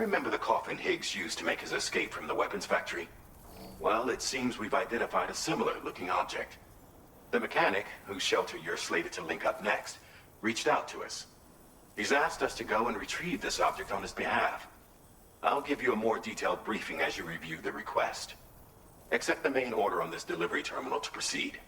remember the coffin Higgs used to make his escape from the weapons factory? Well, it seems we've identified a similar-looking object. The mechanic, whose shelter you're slated to link up next, reached out to us. He's asked us to go and retrieve this object on his behalf. I'll give you a more detailed briefing as you review the request. Accept the main order on this delivery terminal to proceed.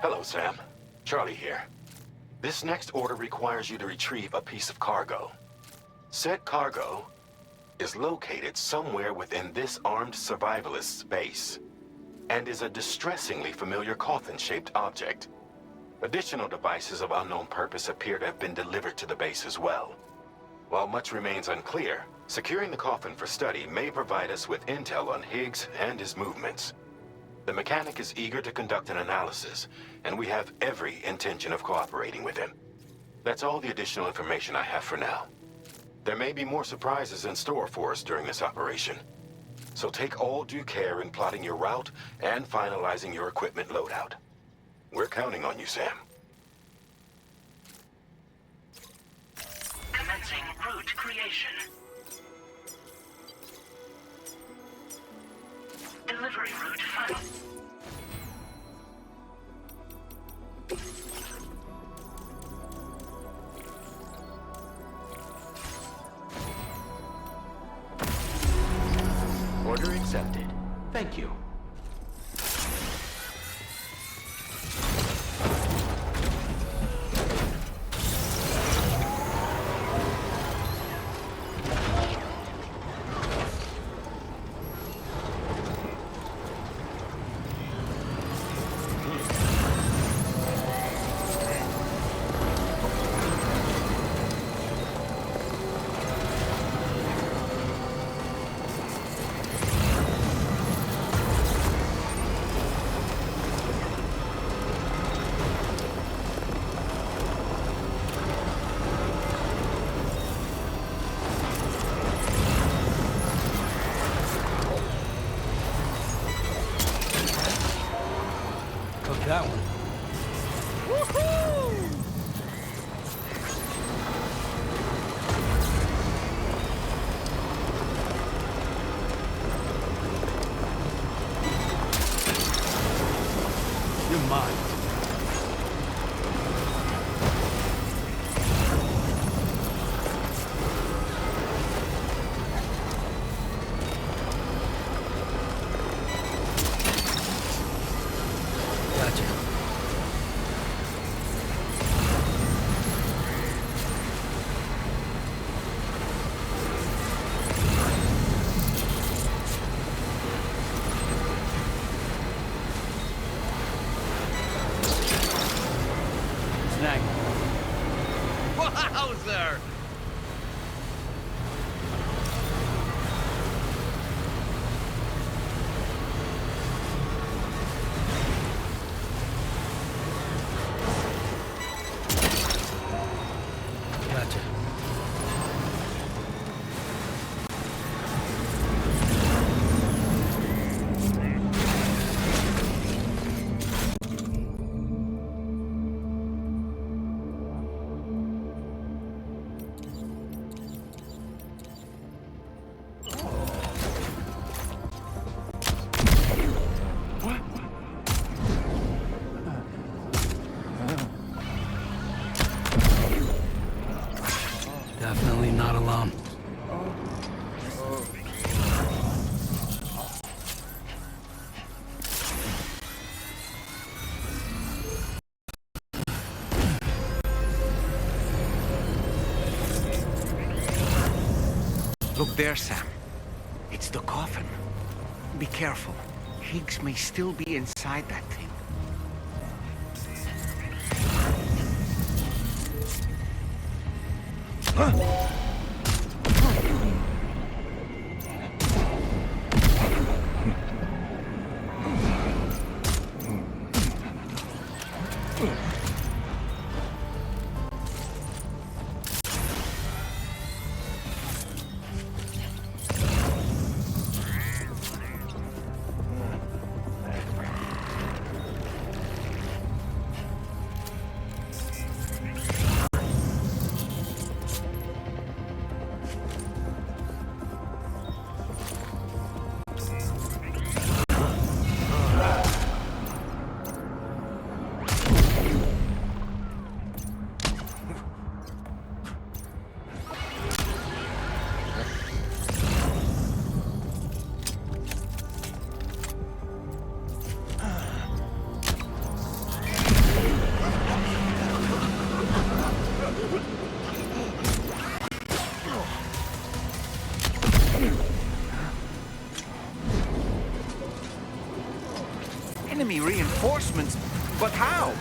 Hello, Sam. Charlie here. This next order requires you to retrieve a piece of cargo. Said cargo is located somewhere within this armed survivalist's base, and is a distressingly familiar coffin-shaped object. Additional devices of unknown purpose appear to have been delivered to the base as well. While much remains unclear, securing the coffin for study may provide us with intel on Higgs and his movements. The mechanic is eager to conduct an analysis, and we have every intention of cooperating with him. That's all the additional information I have for now. There may be more surprises in store for us during this operation, so take all due care in plotting your route and finalizing your equipment loadout. We're counting on you, Sam. Commencing route creation. Delivery route found. Order accepted. Thank you. That one. Woohoo! You're mine. Wowzer! Gotcha. Definitely not alone. Look there, Sam. It's the coffin. Be careful. Higgs may still be inside that thing. Enemy reinforcements? But how?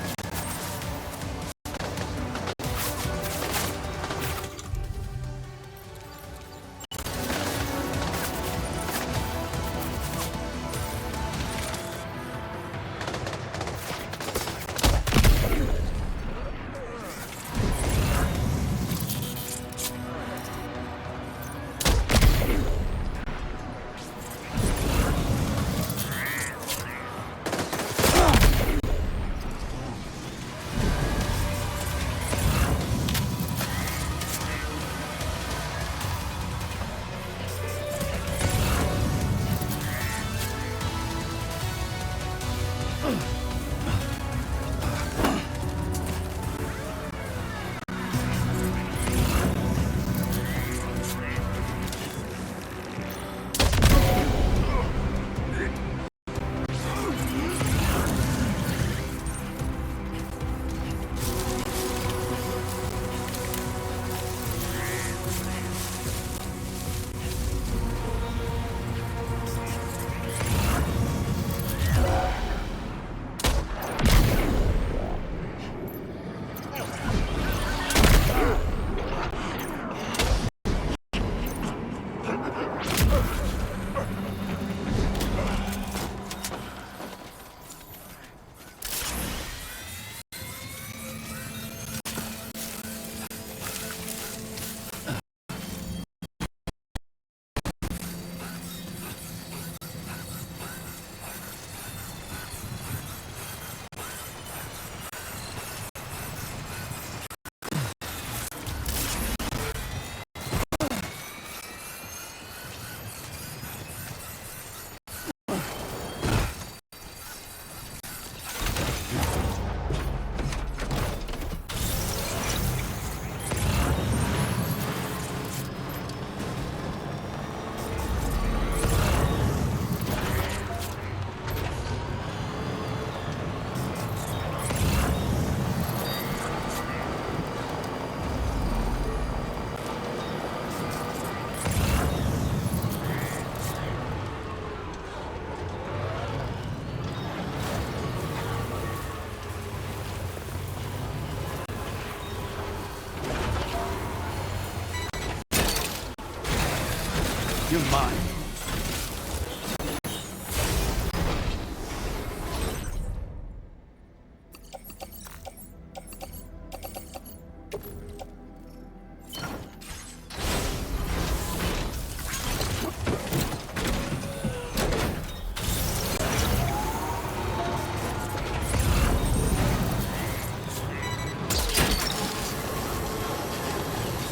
You're mine.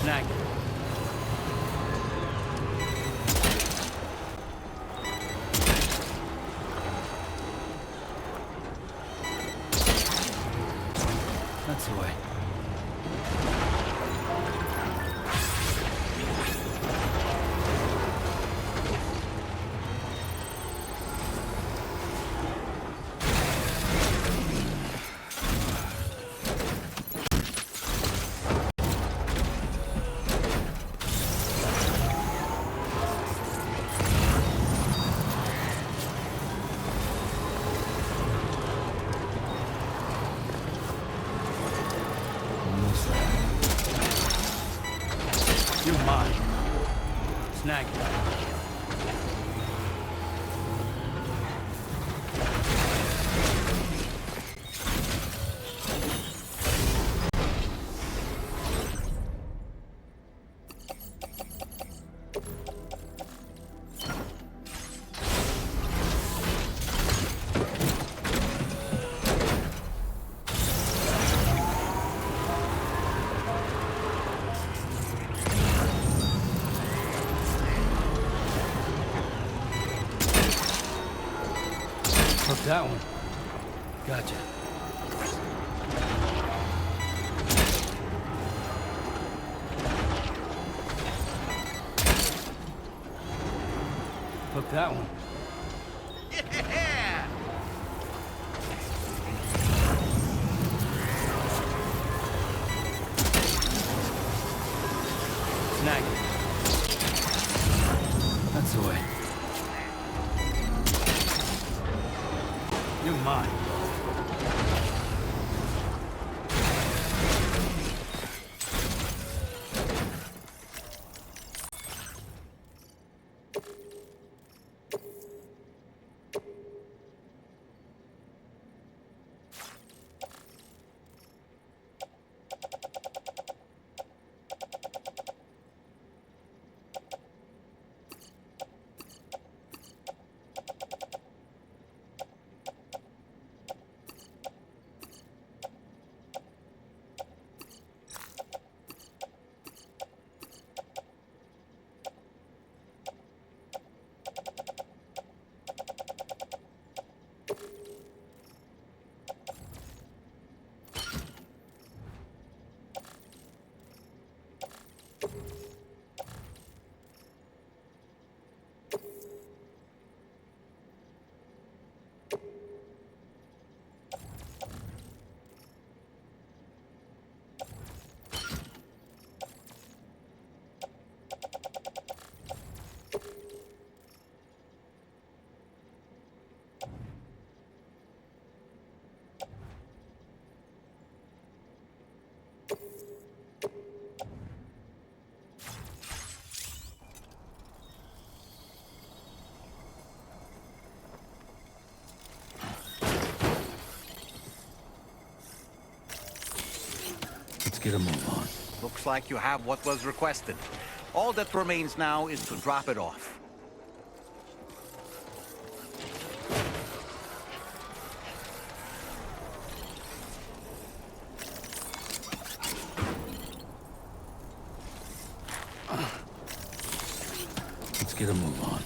Snag it. Hook that one. Gotcha. Hook that one. Yeah! Snag it. That's the way. You're mine. Let's get a move on. Looks like you have what was requested. All that remains now is to drop it off. Let's get a move on.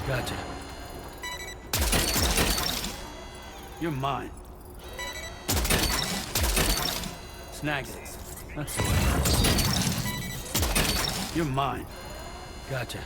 Gotcha. You're mine. Snagged it. That's the way. You're mine. Gotcha.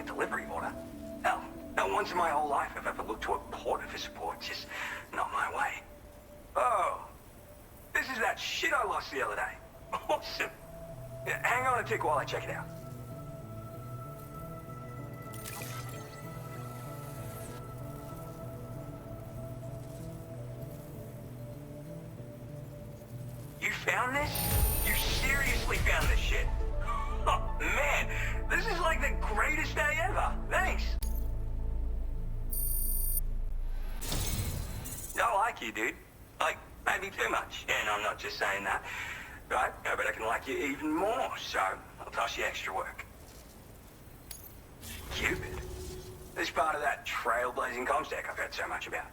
a delivery order. Hell, not once in my whole life I've ever looked to a porter for support. Just not my way. Oh, this is that shit I lost the other day. Awesome. Yeah, hang on a tick while I check it out. You found this? You seriously found this shit? Oh, man, this is like the greatest day ever. Thanks. I like you, dude. Like, maybe too much. And I'm not just saying that. Right? I bet I can like you even more, so I'll toss you extra work. Cupid. This part of that trailblazing comms I've heard so much about.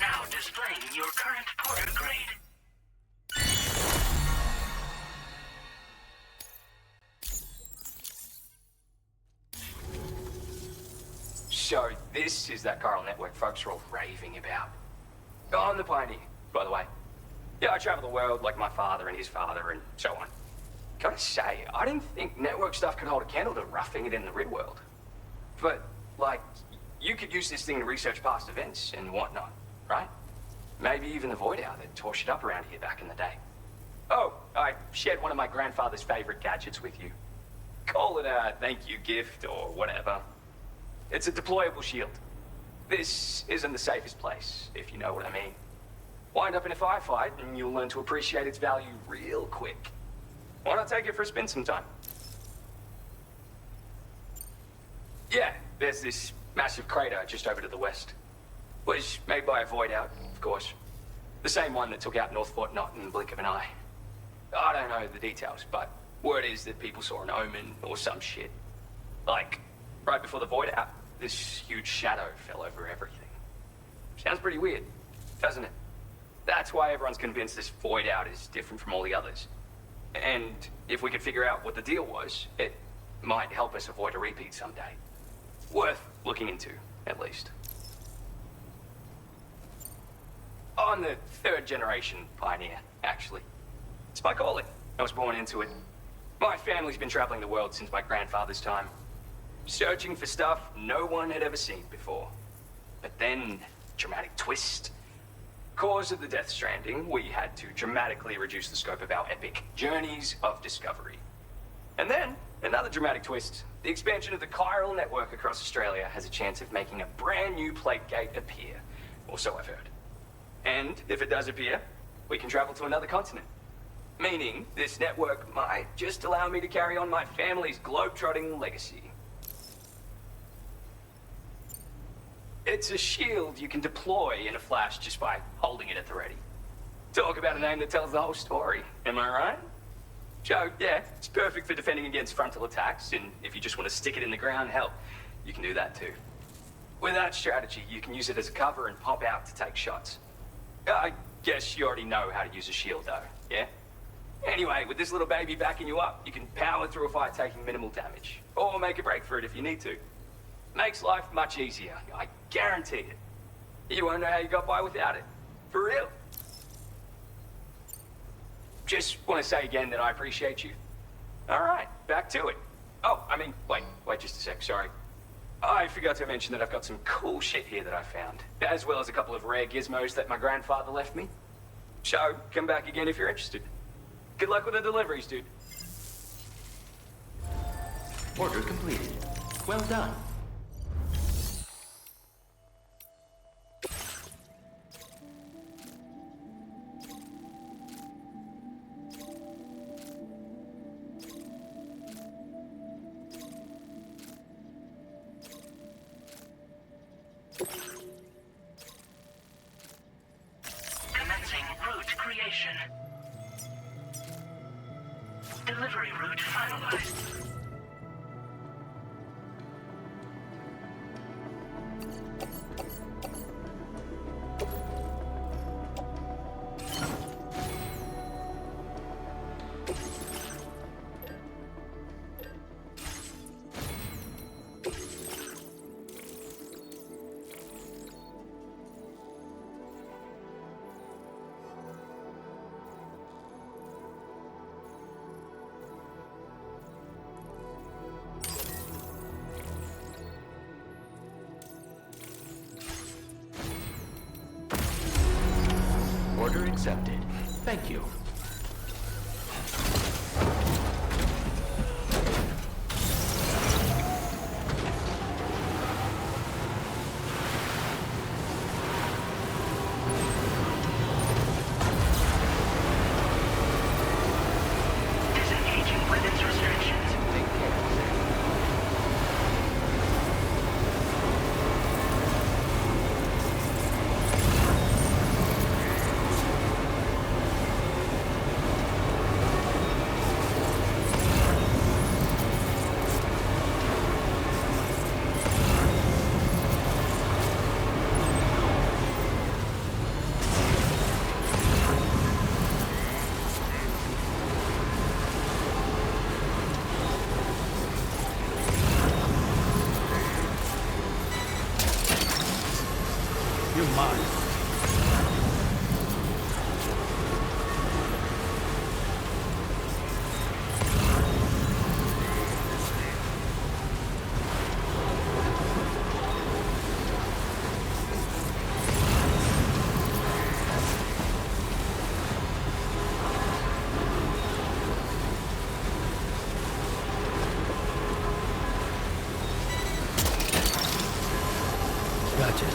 Now displaying your current porter grade. So this is that chiral network folks are all raving about. Oh, I'm the Pioneer, by the way. Yeah, I travel the world like my father and his father and so on. Gotta say, I didn't think network stuff could hold a candle to roughing it in the real world. But, like, you could use this thing to research past events and whatnot, right? Maybe even the Void Hour that tore shit up around here back in the day. Oh, I shared one of my grandfather's favorite gadgets with you. Call it a thank you gift or whatever. It's a deployable shield. This isn't the safest place, if you know what I mean. Wind up in a firefight and you'll learn to appreciate its value real quick. Why not take it for a spin sometime? Yeah, there's this massive crater just over to the west. Was made by a void out, of course. The same one that took out North Fort Knot in the blink of an eye. I don't know the details, but word is that people saw an omen or some shit. Like, right before the void out, this huge shadow fell over everything. Sounds pretty weird, doesn't it? That's why everyone's convinced this void out is different from all the others. And if we could figure out what the deal was, it might help us avoid a repeat someday. Worth looking into, at least. I'm the third generation Pioneer, actually. It's my calling. I was born into it. My family's been traveling the world since my grandfather's time. Searching for stuff no one had ever seen before. But then, dramatic twist. Cause of the Death Stranding, we had to dramatically reduce the scope of our epic journeys of discovery. And then, another dramatic twist. The expansion of the chiral network across Australia has a chance of making a brand new plague gate appear. Or so I've heard. And if it does appear, we can travel to another continent. Meaning, this network might just allow me to carry on my family's globe-trotting legacy. It's a shield you can deploy in a flash just by holding it at the ready. Talk about a name that tells the whole story, am I right? So, yeah, it's perfect for defending against frontal attacks, and if you just want to stick it in the ground, hell, you can do that too. With that strategy, you can use it as a cover and pop out to take shots. I guess you already know how to use a shield though, yeah? Anyway, with this little baby backing you up, you can power through a fight taking minimal damage. Or make a break for it if you need to. Makes life much easier, I guarantee it. You won't know how you got by without it. For real. Just want to say again that I appreciate you. Alright, back to it. Oh, I mean, wait just a sec, sorry. I forgot to mention that I've got some cool shit here that I found, as well as a couple of rare gizmos that my grandfather left me. So, come back again if you're interested. Good luck with the deliveries, dude. Order completed. Well done. Order accepted. Thank you. Disengaging weapons restrictions. Take care. You're mine. Gotcha.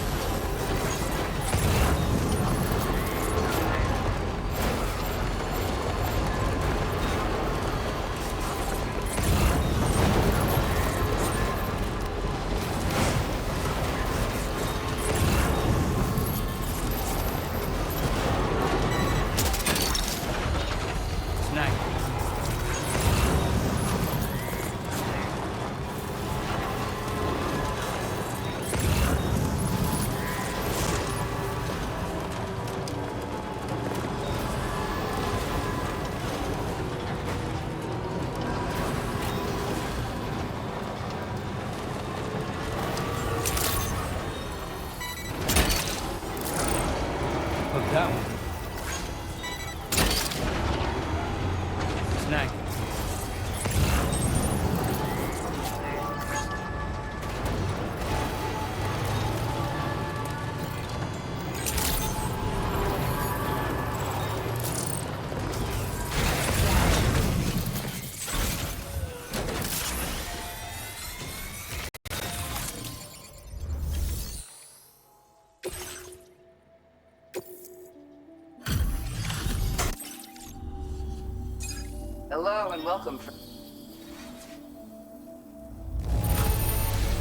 Snag. Hook that one. Snag. Hello and welcome.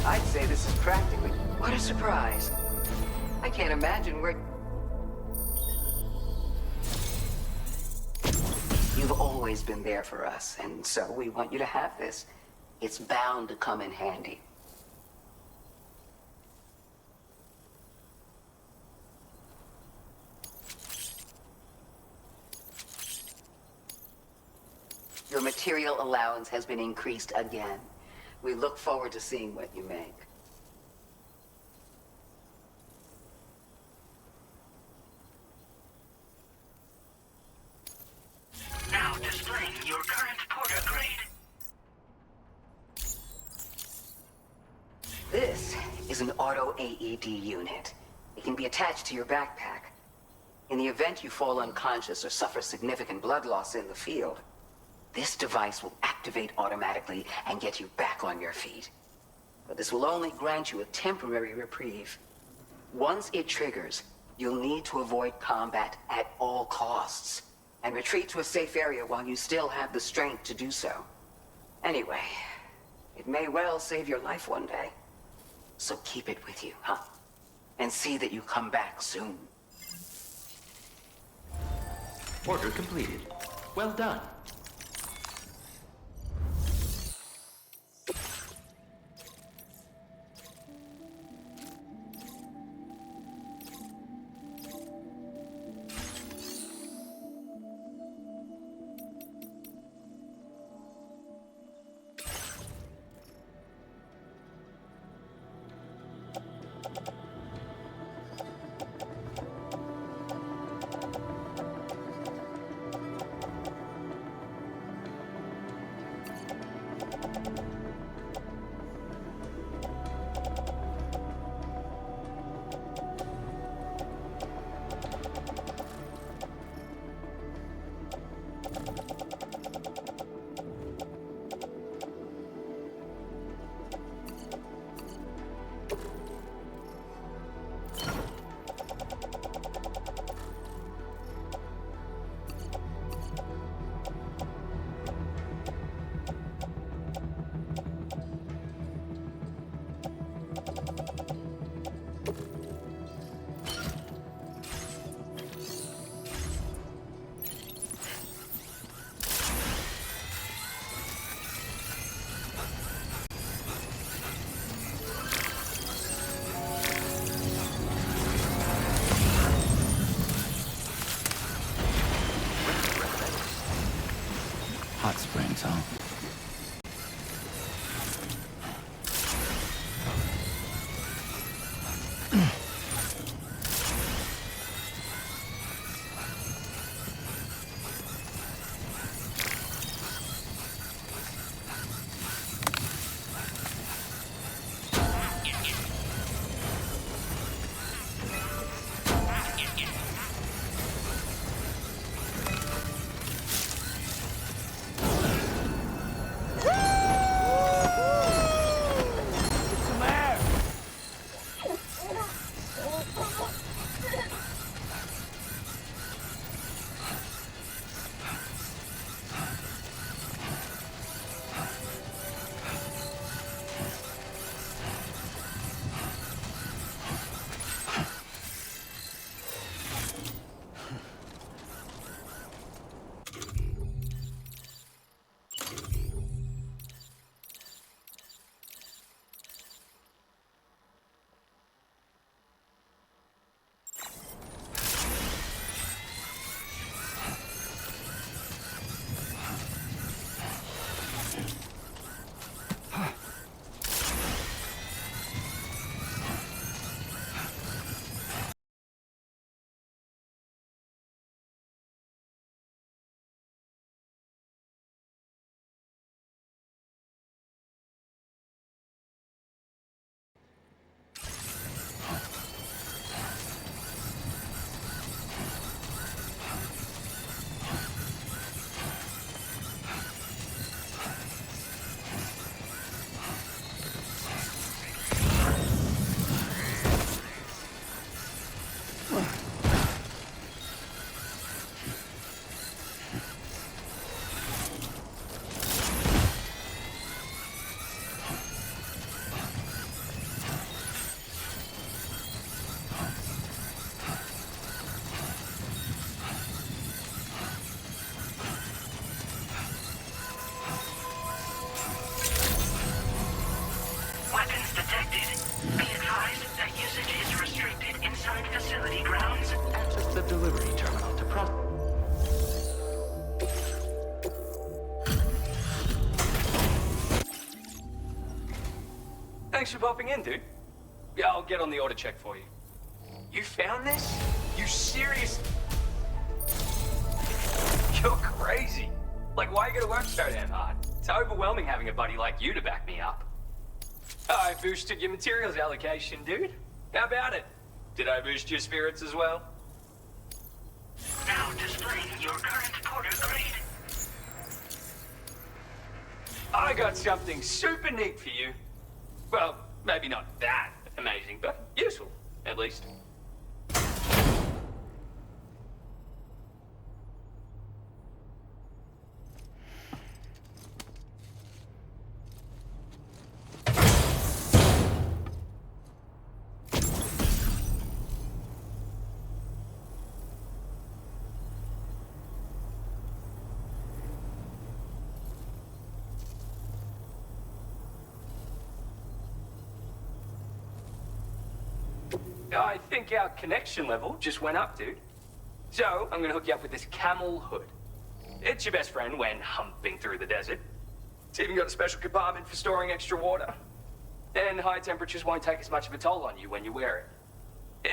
I'd say this is practically... What a surprise. I can't imagine where... You've always been there for us, and so we want you to have this. It's bound to come in handy. Your material allowance has been increased again. We look forward to seeing what you make. Now displaying your current porter grade. This is an auto AED unit. It can be attached to your backpack. In the event you fall unconscious or suffer significant blood loss in the field, this device will activate automatically and get you back on your feet. But this will only grant you a temporary reprieve. Once it triggers, you'll need to avoid combat at all costs and retreat to a safe area while you still have the strength to do so. Anyway, it may well save your life one day. So keep it with you, huh? And see that you come back soon. Order completed. Well done. detected. Be advised that usage is restricted inside facility grounds. Access the delivery terminal to process. Thanks for popping in, dude. Yeah, I'll get on the order check for you. You found this? You serious? You're crazy. Like, why you gotta work so damn hard? It's overwhelming having a buddy like you to back me up. I boosted your materials allocation, dude. How about it? Did I boost your spirits as well? Now displaying your current porter grade. I got something super neat for you. Well, maybe not that amazing, but useful, at least. I think our connection level just went up, dude. So, I'm gonna hook you up with this camel hood. It's your best friend when humping through the desert. It's even got a special compartment for storing extra water. And high temperatures won't take as much of a toll on you when you wear it.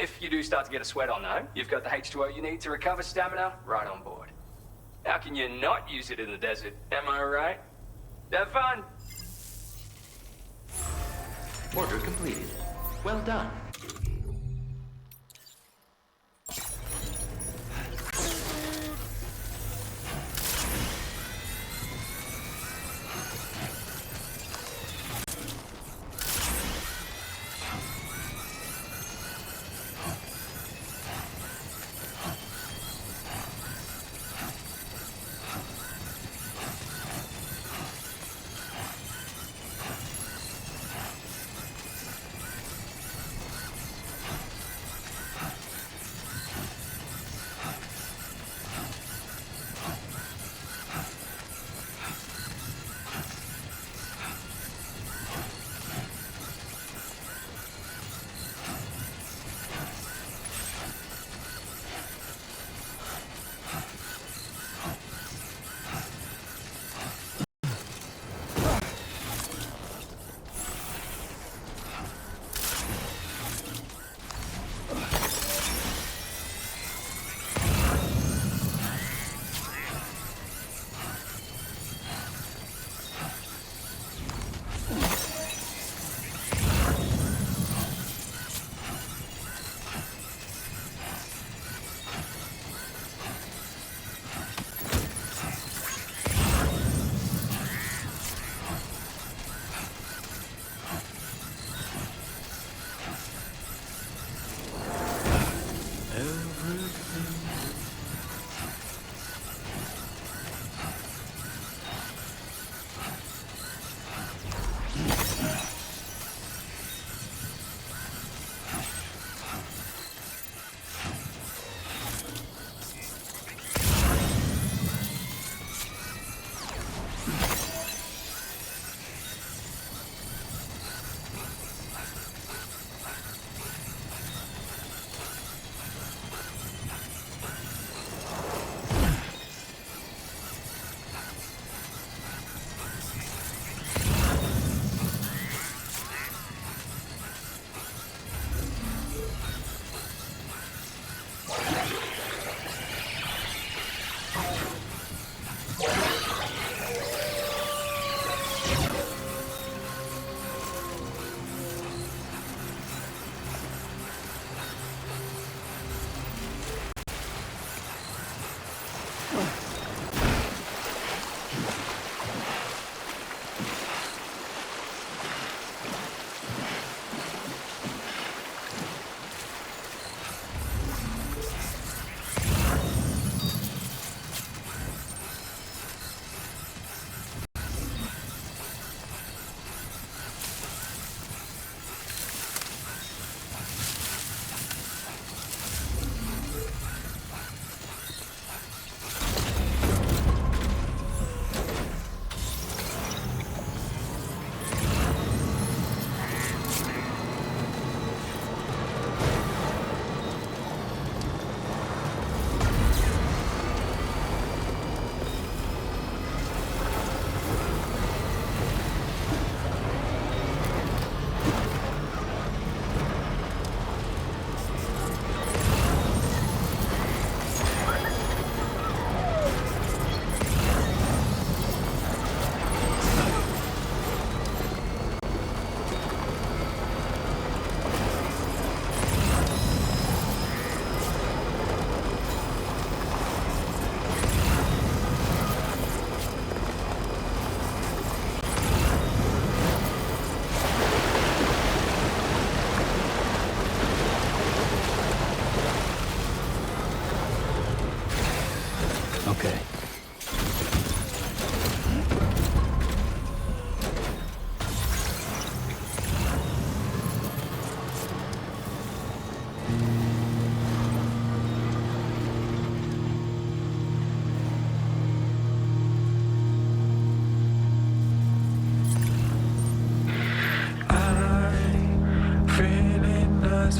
If you do start to get a sweat on though, you've got the H2O you need to recover stamina right on board. How can you not use it in the desert, am I right? Have fun! Order completed. Well done.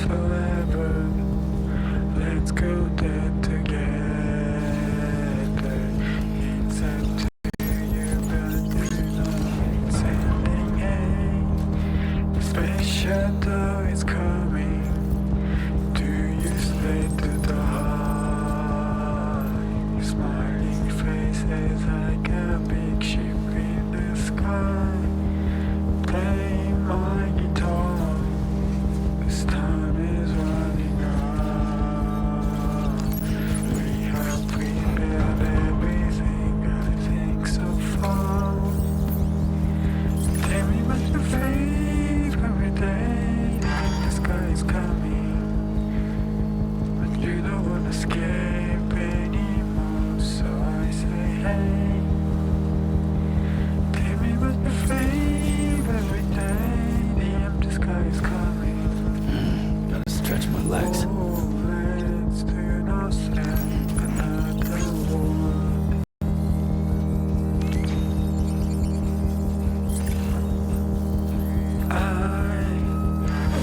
last forever. Let's go there together. It's up to you, but you know it's ending. Hey, space shuttle is coming. Do you stay to the heart? Smiling faces like a big ship in the sky. Play my guitar. This time is running out. We have prepared everything, I think so far. Tell me what's your favorite day. The sky is coming, but you don't wanna escape anymore. So I say, hey, tell me what's your favorite day. The empty sky is coming. Gotta stretch my legs. Oh, let's do not stand another war. I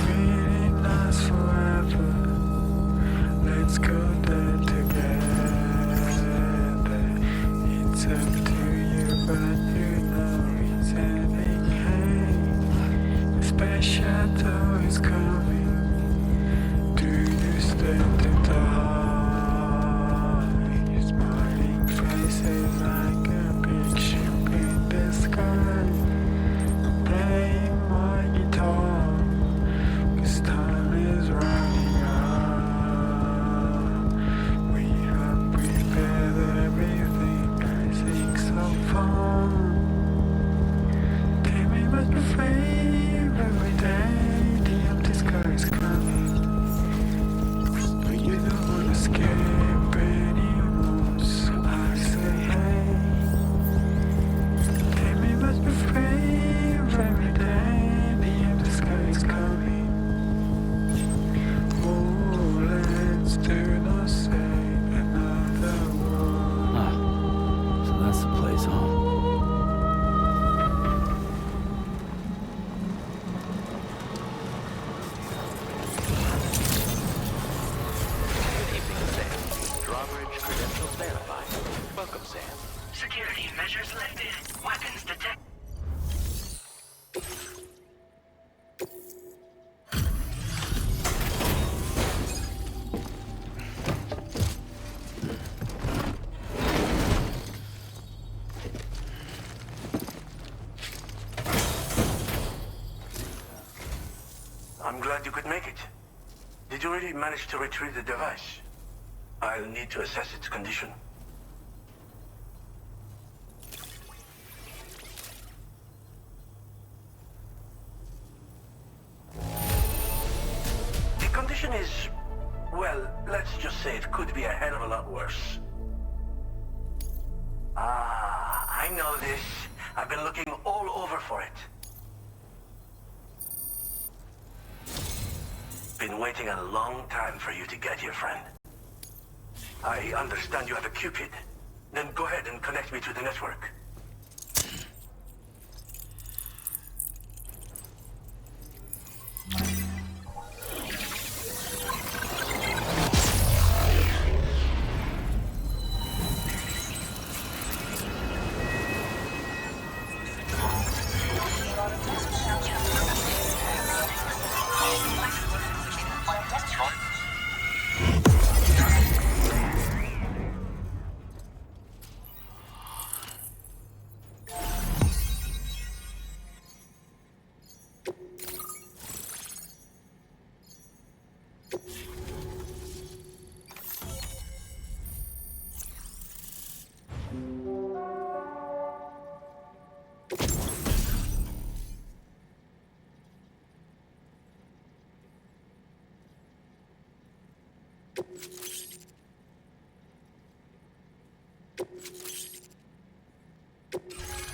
really last forever. Let's go there together. It's up to you, but you know it's ending. Hey, the space shuttle is coming. Do you stand in the heart? Your smiling faces like a big ship in the sky. Play my guitar, 'cause time is running out. We have prepared everything, I think so far. Tell me what's your favorite day. The empty sky is coming, but you don't wanna escape anymore. So I say, hey, tell me what's your favorite day. The empty sky is coming. Oh, let's do not say another word. Ah, so that's the place, huh? Good evening, Sam. Drawbridge credentials verified. Welcome, Sam. Security measures lifted. Weapons detected. I'm glad you could make it. Did you really manage to retrieve the device? I'll need to assess its condition. The condition is, well, let's just say it could be a hell of a lot worse. Ah, I know this. I've been looking all over for it. Been waiting a long time for you to get here, friend. I understand you have a Cupid. Then go ahead and connect me to the network.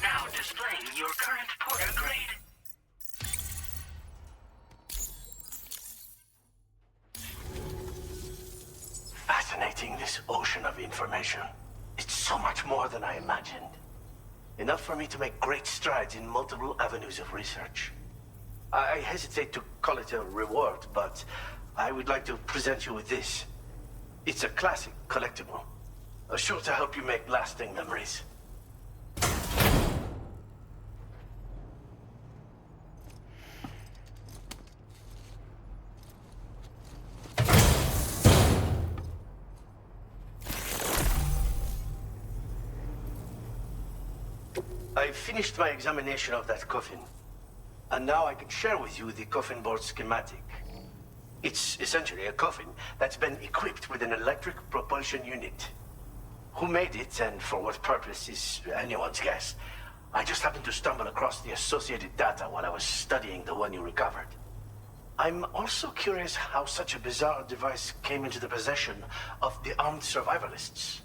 Now displaying your current porter grade. Fascinating, this ocean of information. It's so much more than I imagined. Enough for me to make great strides in multiple avenues of research. I hesitate to call it a reward, but I would like to present you with this. It's a classic collectible. Sure to help you make lasting memories. I finished my examination of that coffin, and now I can share with you the coffin board schematic. It's essentially a coffin that's been equipped with an electric propulsion unit. Who made it and for what purpose is anyone's guess. I just happened to stumble across the associated data while I was studying the one you recovered. I'm also curious how such a bizarre device came into the possession of the armed survivalists.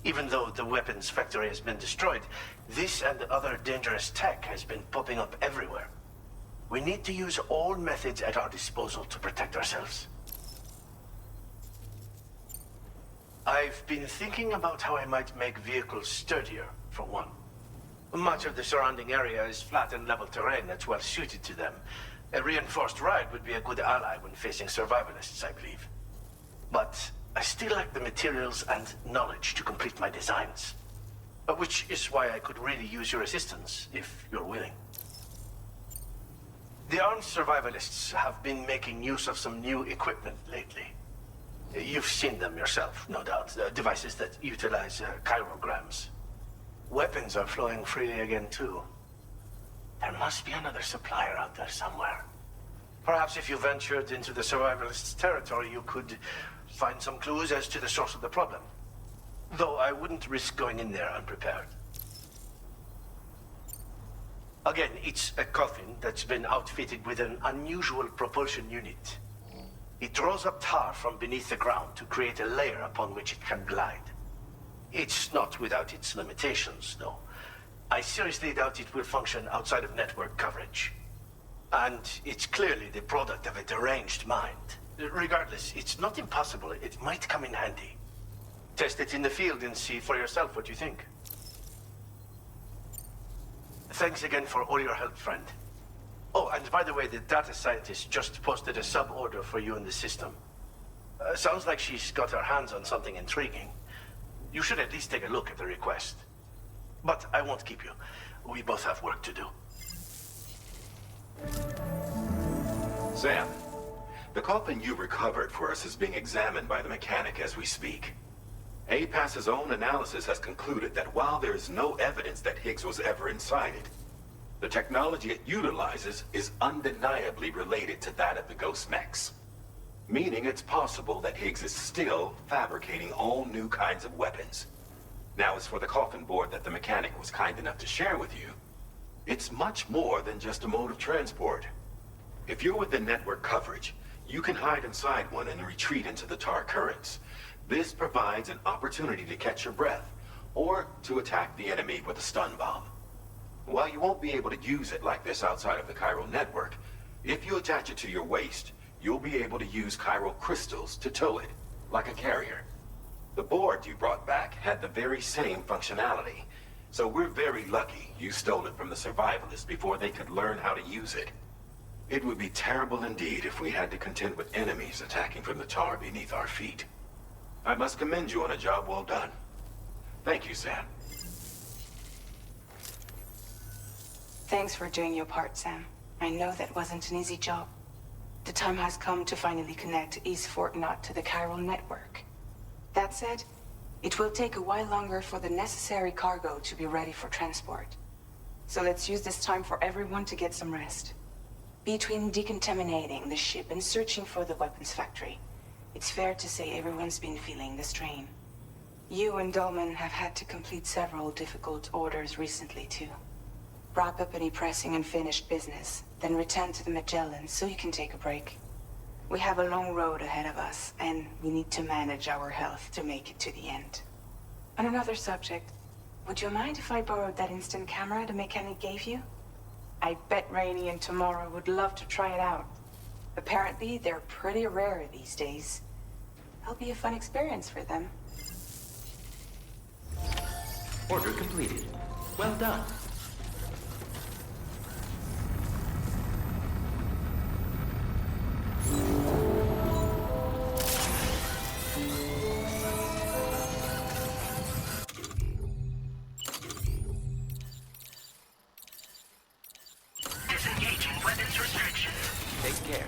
Even though the weapons factory has been destroyed, this and other dangerous tech has been popping up everywhere. We need to use all methods at our disposal to protect ourselves. I've been thinking about how I might make vehicles sturdier, for one. Much of the surrounding area is flat and level terrain that's well suited to them. A reinforced ride would be a good ally when facing survivalists, I believe. But I still lack the materials and knowledge to complete my designs. Which is why I could really use your assistance, if you're willing. The armed survivalists have been making use of some new equipment lately. You've seen them yourself, no doubt. Devices that utilize chirograms. Weapons are flowing freely again, too. There must be another supplier out there somewhere. Perhaps if you ventured into the survivalists' territory, you could find some clues as to the source of the problem. Though I wouldn't risk going in there unprepared. Again, it's a coffin that's been outfitted with an unusual propulsion unit. It draws up tar from beneath the ground to create a layer upon which it can glide. It's not without its limitations, though. I seriously doubt it will function outside of network coverage. And it's clearly the product of a deranged mind. Regardless, it's not impossible. It might come in handy. Test it in the field and see for yourself what you think. Thanks again for all your help, friend. Oh, and by the way, the data scientist just posted a sub-order for you in the system. Sounds like she's got her hands on something intriguing. You should at least take a look at the request. But I won't keep you. We both have work to do. Sam, the coffin you recovered for us is being examined by the mechanic as we speak. APAS's own analysis has concluded that while there is no evidence that Higgs was ever inside it, the technology it utilizes is undeniably related to that of the Ghost Mechs. Meaning it's possible that Higgs is still fabricating all new kinds of weapons. Now, as for the coffin board that the mechanic was kind enough to share with you, it's much more than just a mode of transport. If you're within network coverage, you can hide inside one and retreat into the tar currents. This provides an opportunity to catch your breath, or to attack the enemy with a stun bomb. While you won't be able to use it like this outside of the chiral network, if you attach it to your waist, you'll be able to use chiral crystals to tow it, like a carrier. The board you brought back had the very same functionality, so we're very lucky you stole it from the survivalists before they could learn how to use it. It would be terrible indeed if we had to contend with enemies attacking from the tar beneath our feet. I must commend you on a job well done. Thank you, Sam. Thanks for doing your part, Sam. I know that wasn't an easy job. The time has come to finally connect East Fort Knot to the chiral network. That said, it will take a while longer for the necessary cargo to be ready for transport. So let's use this time for everyone to get some rest. Between decontaminating the ship and searching for the weapons factory, it's fair to say everyone's been feeling the strain. You and Dolman have had to complete several difficult orders recently, too. Wrap up any pressing and finished business, then return to the Magellan so you can take a break. We have a long road ahead of us, and we need to manage our health to make it to the end. On another subject, would you mind if I borrowed that instant camera the mechanic gave you? I bet Rainey and Tomorrow would love to try it out. Apparently, they're pretty rare these days. It'll be a fun experience for them. Order completed. Well done.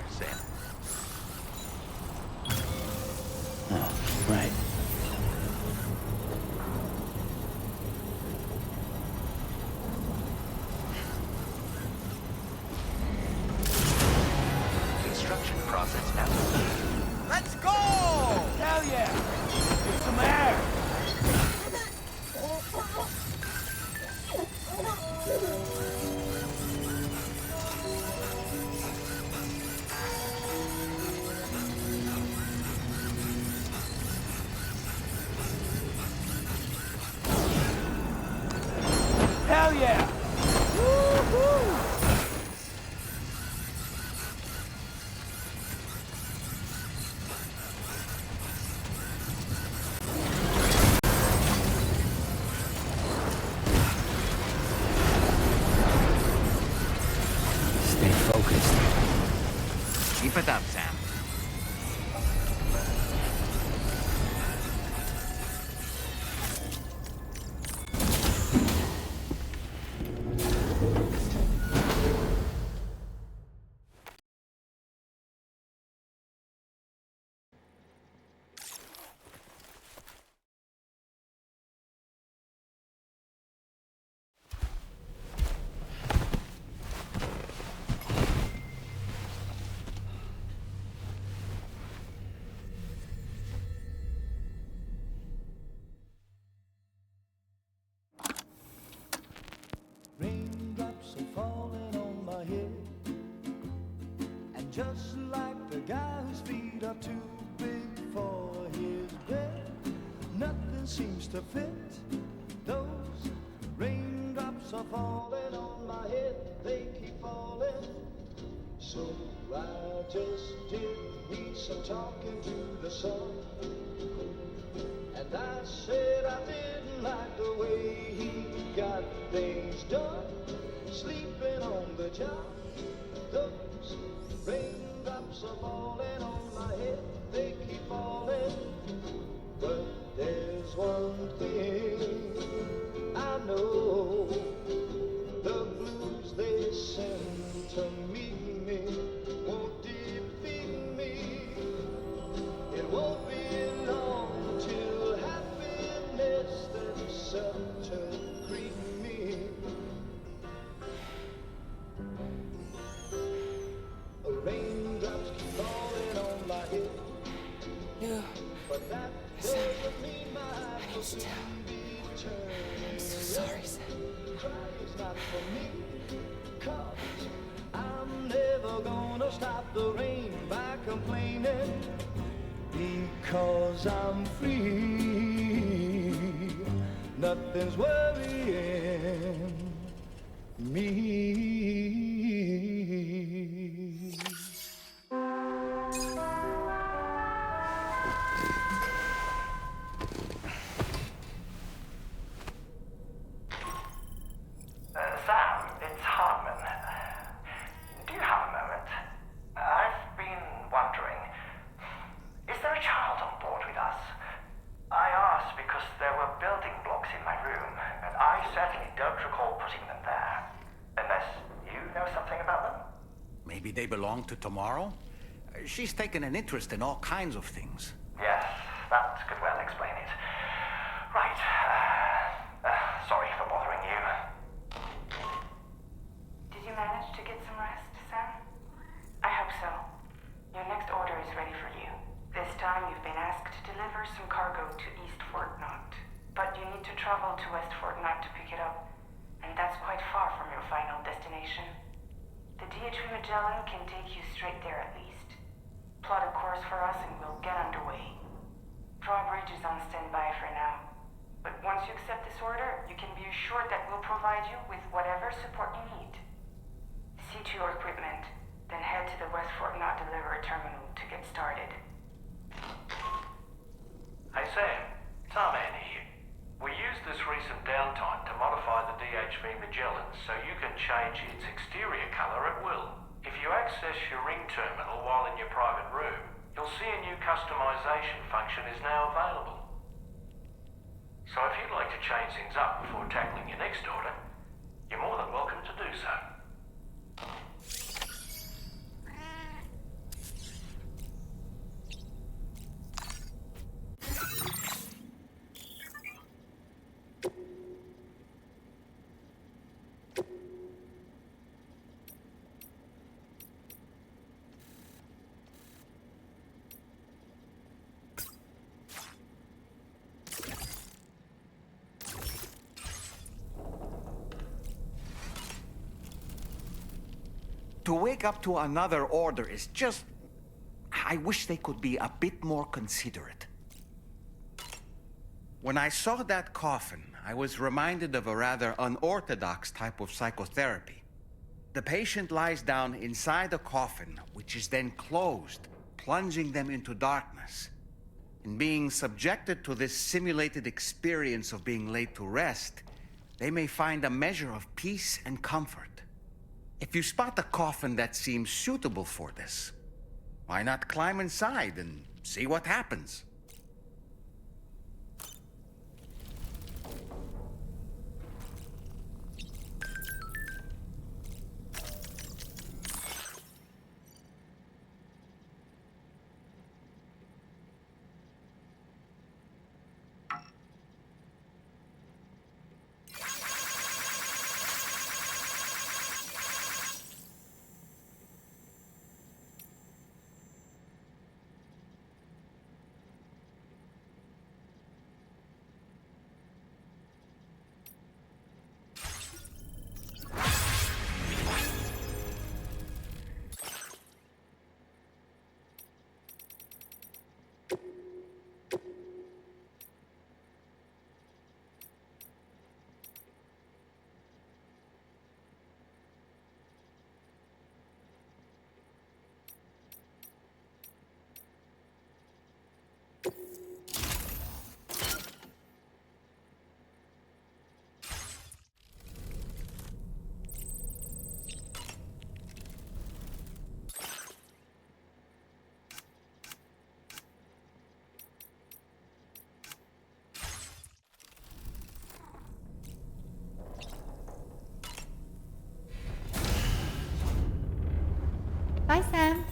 Sam. Oh, right. Construction process now. Let's go! Hell yeah! Get some air! Hell yeah! Woo-hoo! Stay focused. Keep it up, Sam. Raindrops are falling on my head, and just like the guy whose feet are too big for his bed, nothing seems to fit. Those raindrops are falling on my head, they keep falling. So I just did me some talking to the sun, and I said I didn't like the way he got things done, sleeping on the job. Those raindrops are falling on my head, they keep falling. But there's one thing I know, the blues they send to meet me won't defeat me. It won't be long till happiness themselves to greet me. Raindrops keep falling on my head, No. but that Sam. doesn't mean my I need life to will tell. be turning. I'm so sorry, Sam. Crying's not for me, 'cause I'm never gonna stop the rain by complaining, because I'm free. Nothing's worrying me. Sam, it's Hartman. Do you have a moment? I've been wondering, is there a child on board with us? I asked because there were building blocks in my room, and I certainly don't recall putting them there. Unless you know something about them? Maybe they belong to Tomorrow? She's taken an interest in all kinds of things. Yes, that could well explain it. Right. Sorry for bothering you. Did you manage to get some rest, Sam? I hope so. Your next order is ready for you. This time you've been asked to deliver some cargo to East Fort Knott. But you need to travel to West Fort Knott to pick it up. And that's quite far from your final destination. The DHV Magellan can take you straight there at least. Plot a course for us and we'll get underway. Drawbridge is on standby for now. But once you accept this order, you can be assured that we'll provide you with whatever support you need. See to your equipment, then head to the West Fort Knott delivery terminal to get started. Hey Sam, Tarman here. We used this recent downtime to modify the DHV Magellan so you can change its exterior colour at will. If you access your ring terminal while in your private room, you'll see a new customization function is now available. So if you'd like to change things up before tackling your next order, you're more than welcome to do so. To wake up to another order is just... I wish they could be a bit more considerate. When I saw that coffin, I was reminded of a rather unorthodox type of psychotherapy. The patient lies down inside a coffin, which is then closed, plunging them into darkness. In being subjected to this simulated experience of being laid to rest, they may find a measure of peace and comfort. If you spot a coffin that seems suitable for this, why not climb inside and see what happens? Bye, Sam.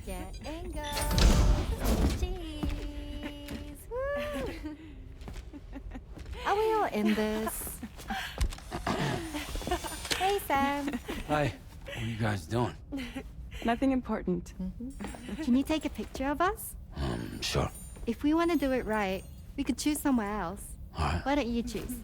Get and go. Cheese. Woo. Are we all in this? Hey, Sam. Hi. What are you guys doing? Nothing important. Can you take a picture of us? Sure. If we want to do it right, we could choose somewhere else. All right. Why don't you choose?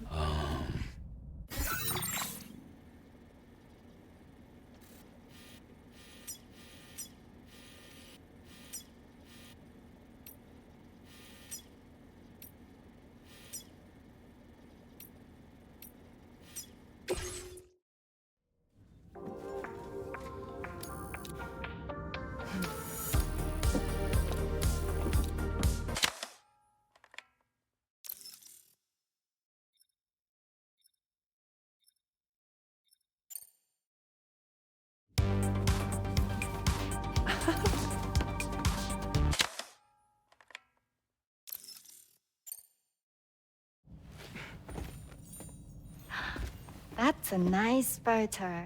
That's a nice photo.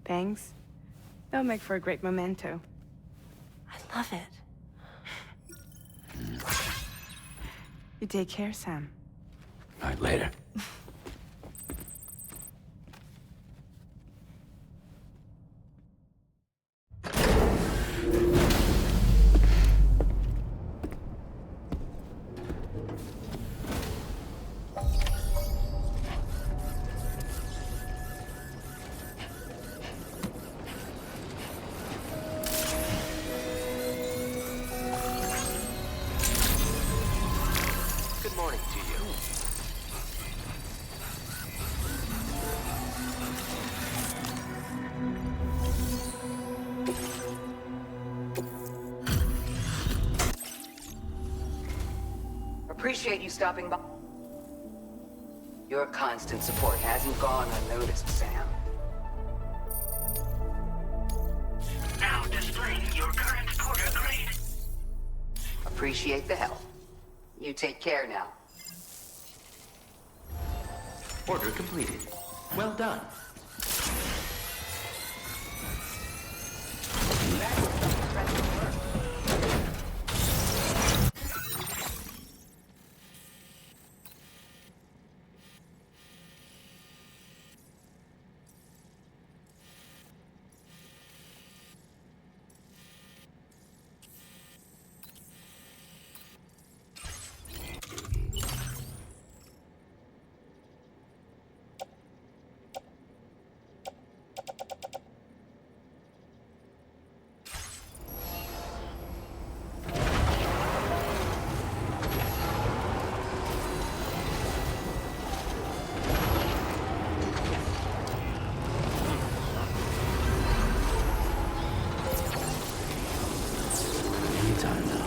Thanks. They'll make for a great memento. I love it. You take care, Sam. All right, later. Appreciate you stopping by. Your constant support hasn't gone unnoticed, Sam. Now displaying your current porter grade. Appreciate the help. You take care now. Order completed. Well done. Anytime now.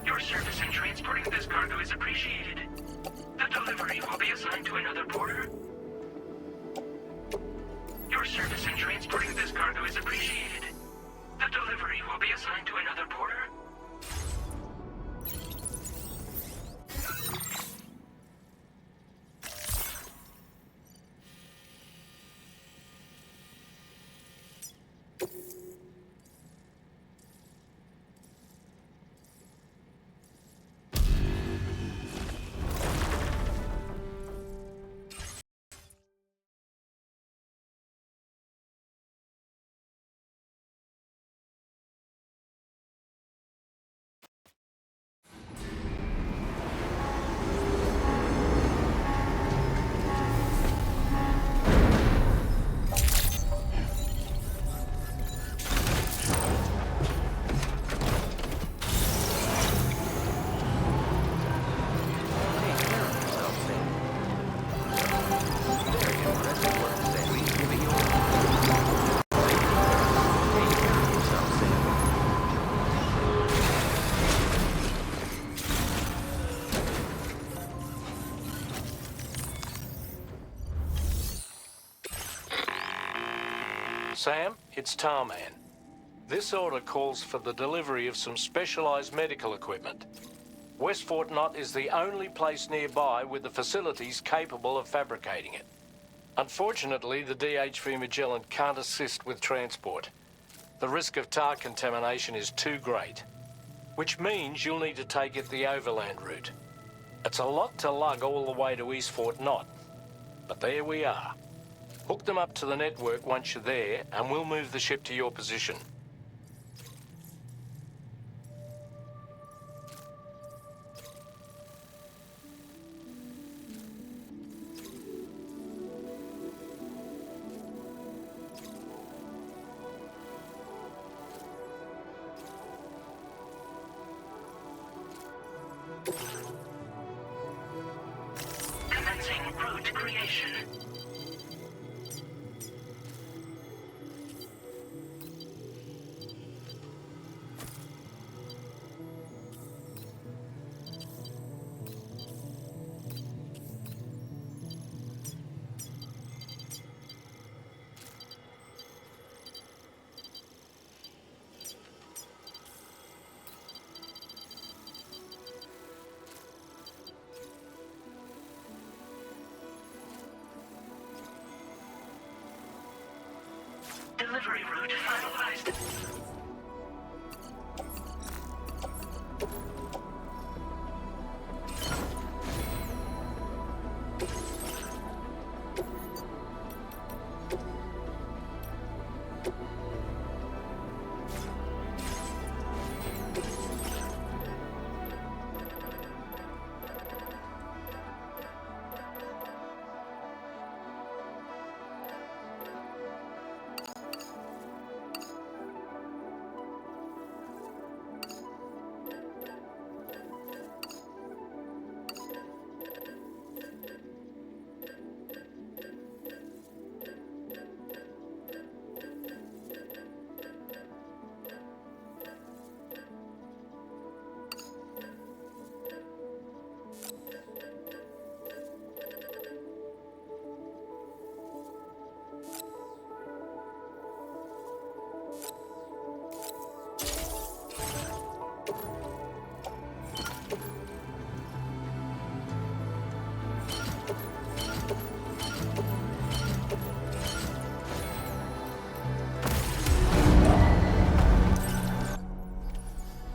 Your service in transporting this cargo is appreciated. The delivery will be assigned to another porter. Your service in transporting this cargo is appreciated. The delivery will be assigned to another porter. Sam, it's Tarman. This order calls for the delivery of some specialized medical equipment. West Fort Knott is the only place nearby with the facilities capable of fabricating it. Unfortunately, the DHV Magellan can't assist with transport. The risk of tar contamination is too great, which means you'll need to take it the overland route. It's a lot to lug all the way to East Fort Knott, but there we are. Hook them up to the network once you're there, and we'll move the ship to your position. Commencing route creation. Delivery route finalized.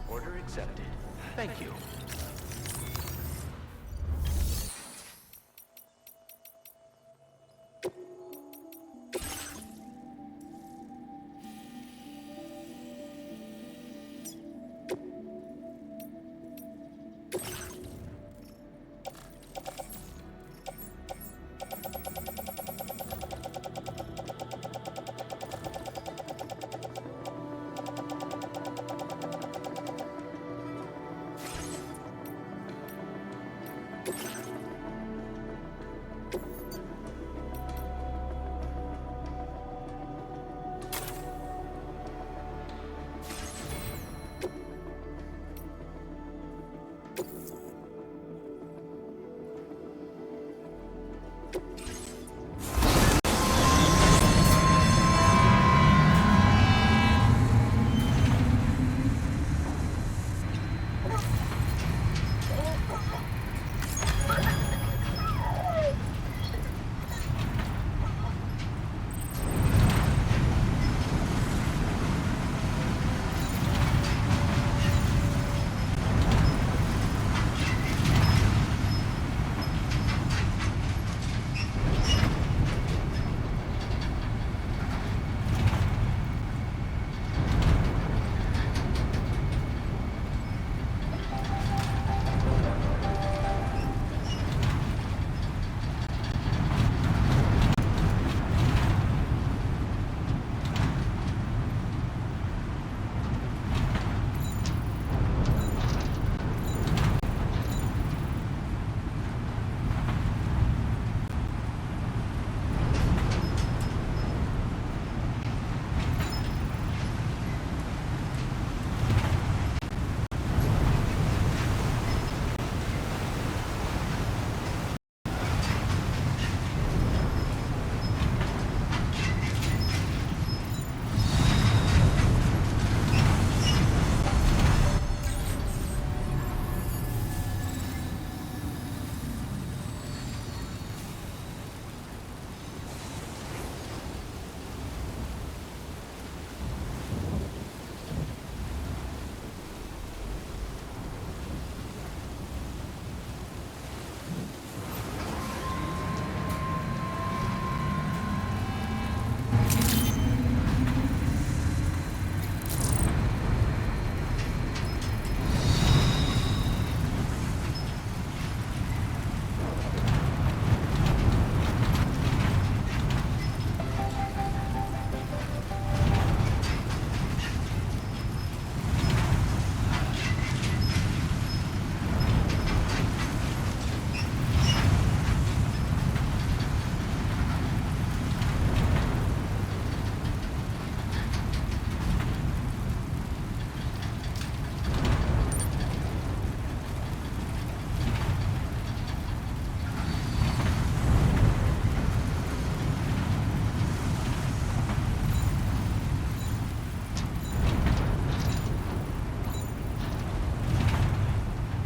Order accepted. Thank you.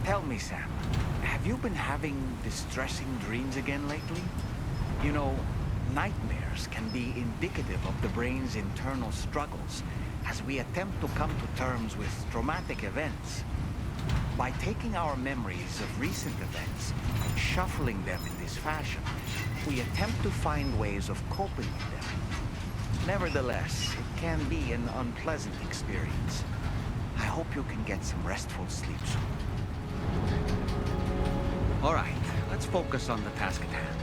Tell me, Sam, have you been having distressing dreams again lately? You know, Nightmares can be indicative of the brain's internal struggles as we attempt to come to terms with traumatic events. By taking our memories of recent events and shuffling them in this fashion, we attempt to find ways of coping with them. Nevertheless, it can be an unpleasant experience. I hope you can get some restful sleep soon. All right, let's focus on the task at hand.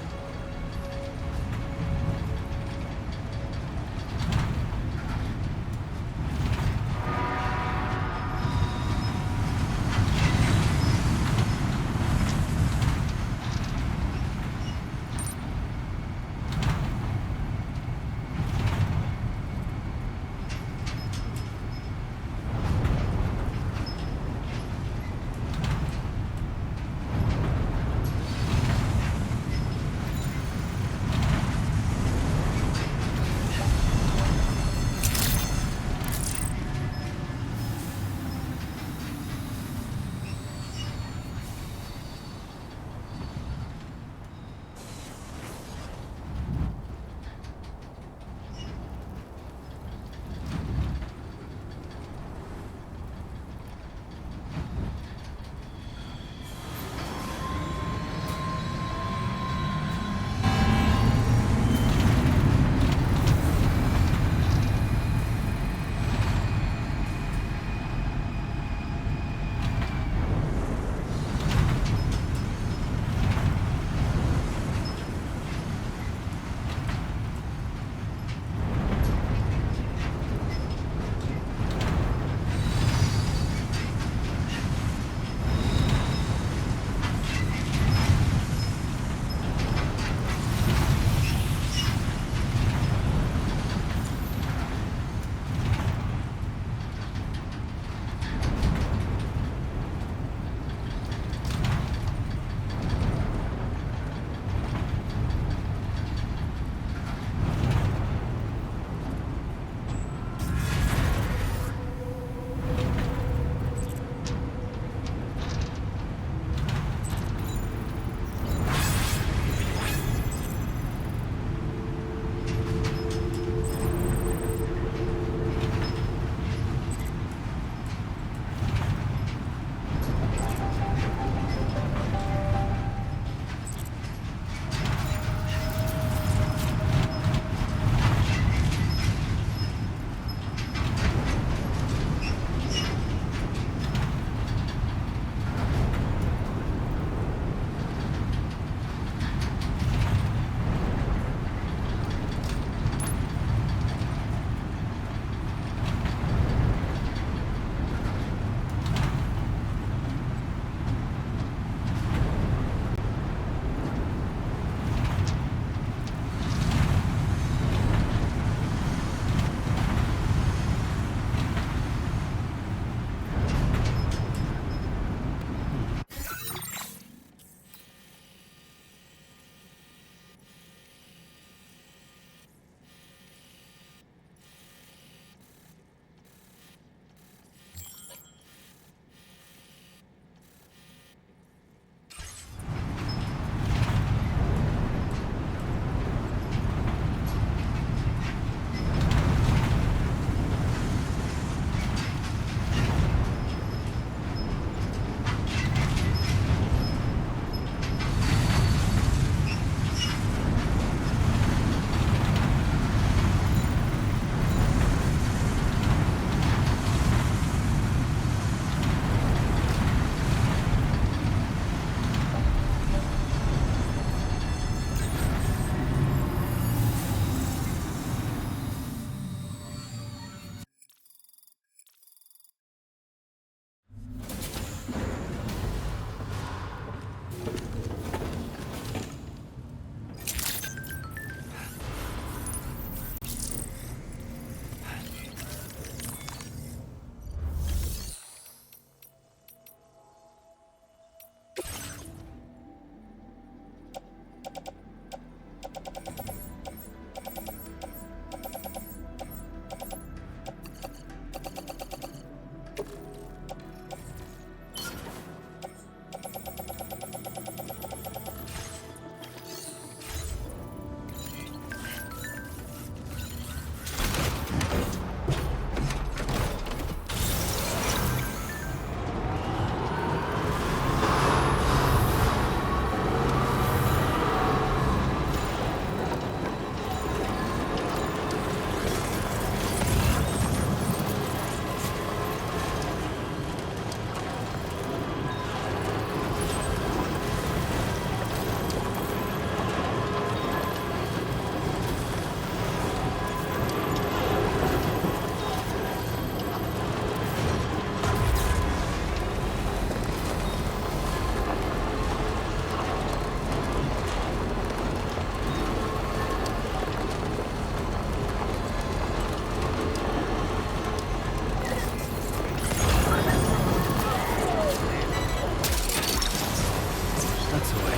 That's the way.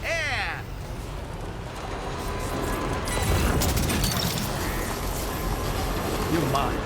Yeah! You're mine.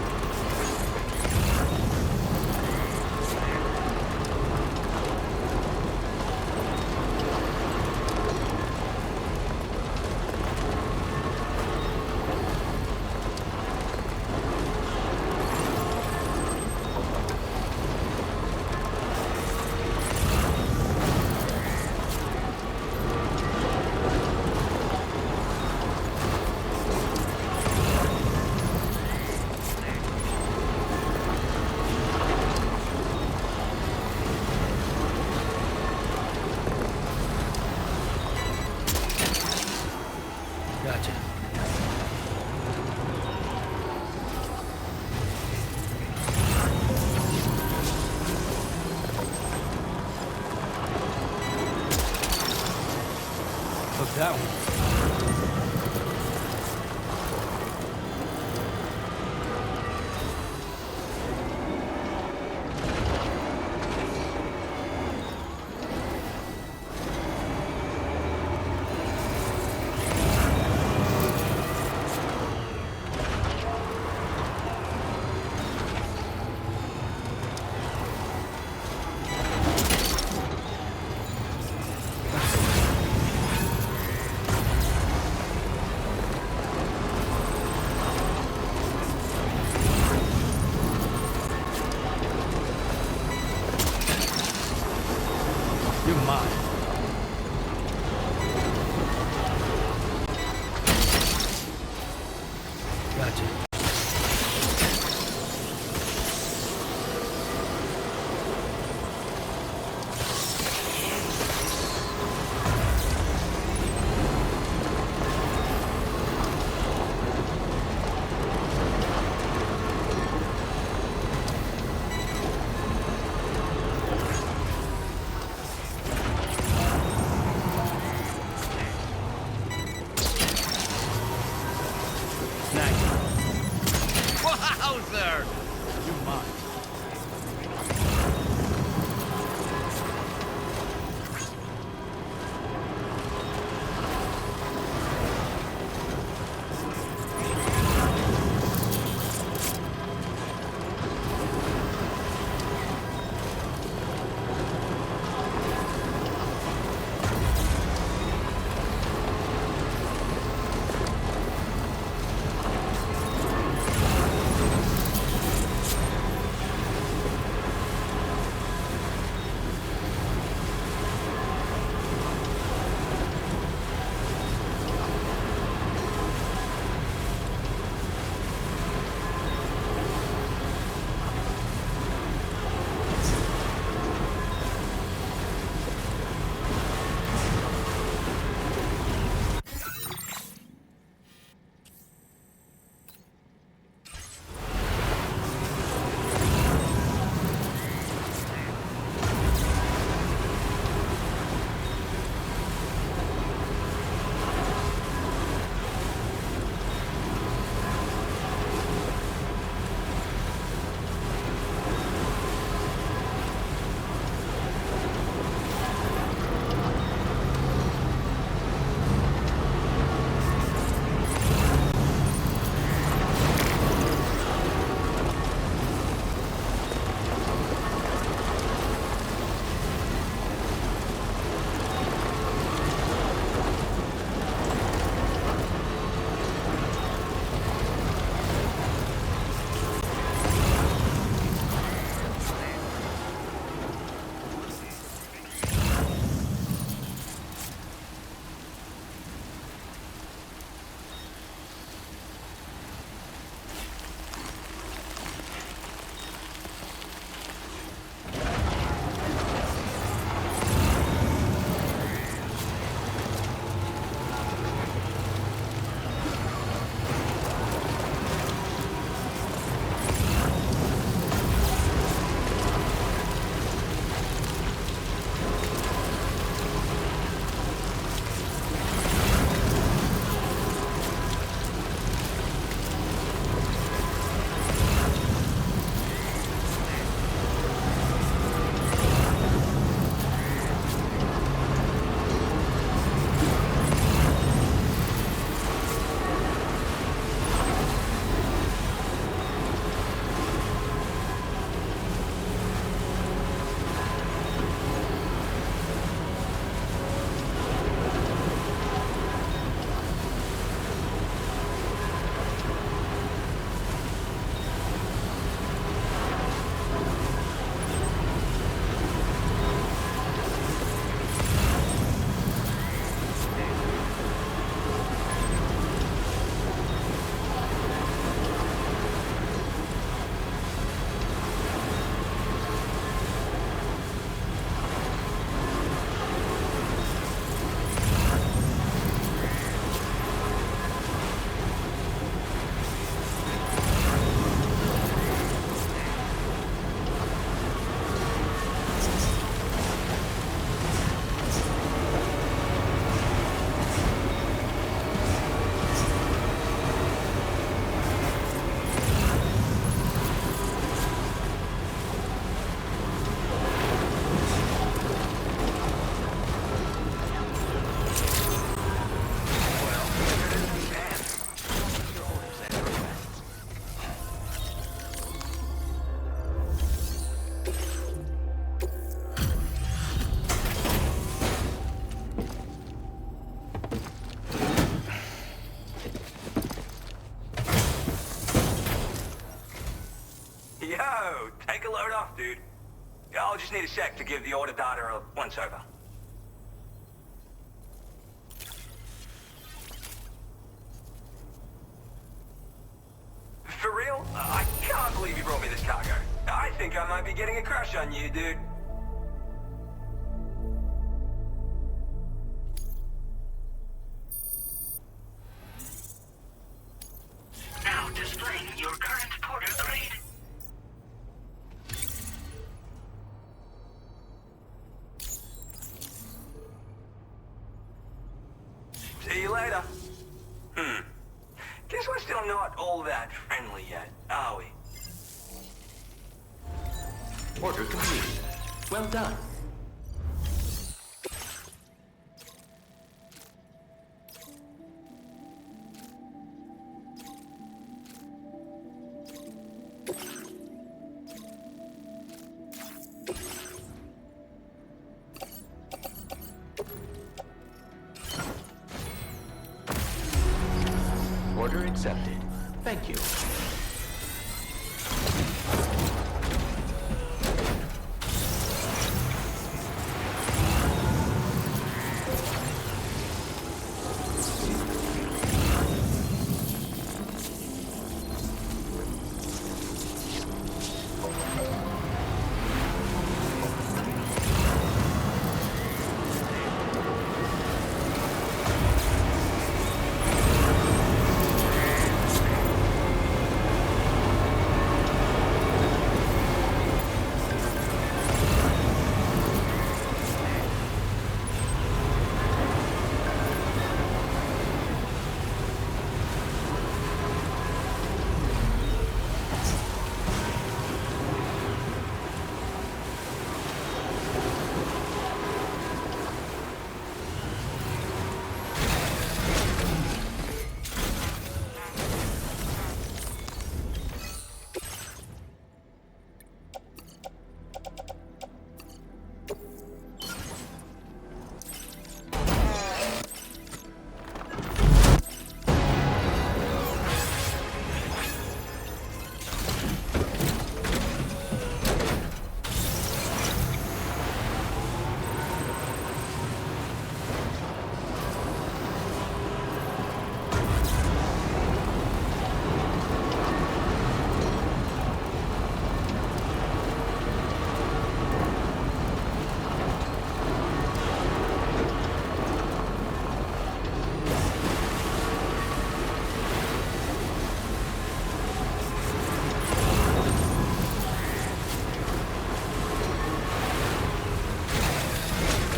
Gotcha. Took that one. You're mine. Gotcha. Take a load off, dude. I'll just need a sec to give the order data a once-over. For real? I can't believe you brought me this cargo. I think I might be getting a crush on you, dude. Now displaying your current porter grade. See you later. Guess we're still not all that friendly yet, are we? Order complete. Well done. Order accepted. Thank you.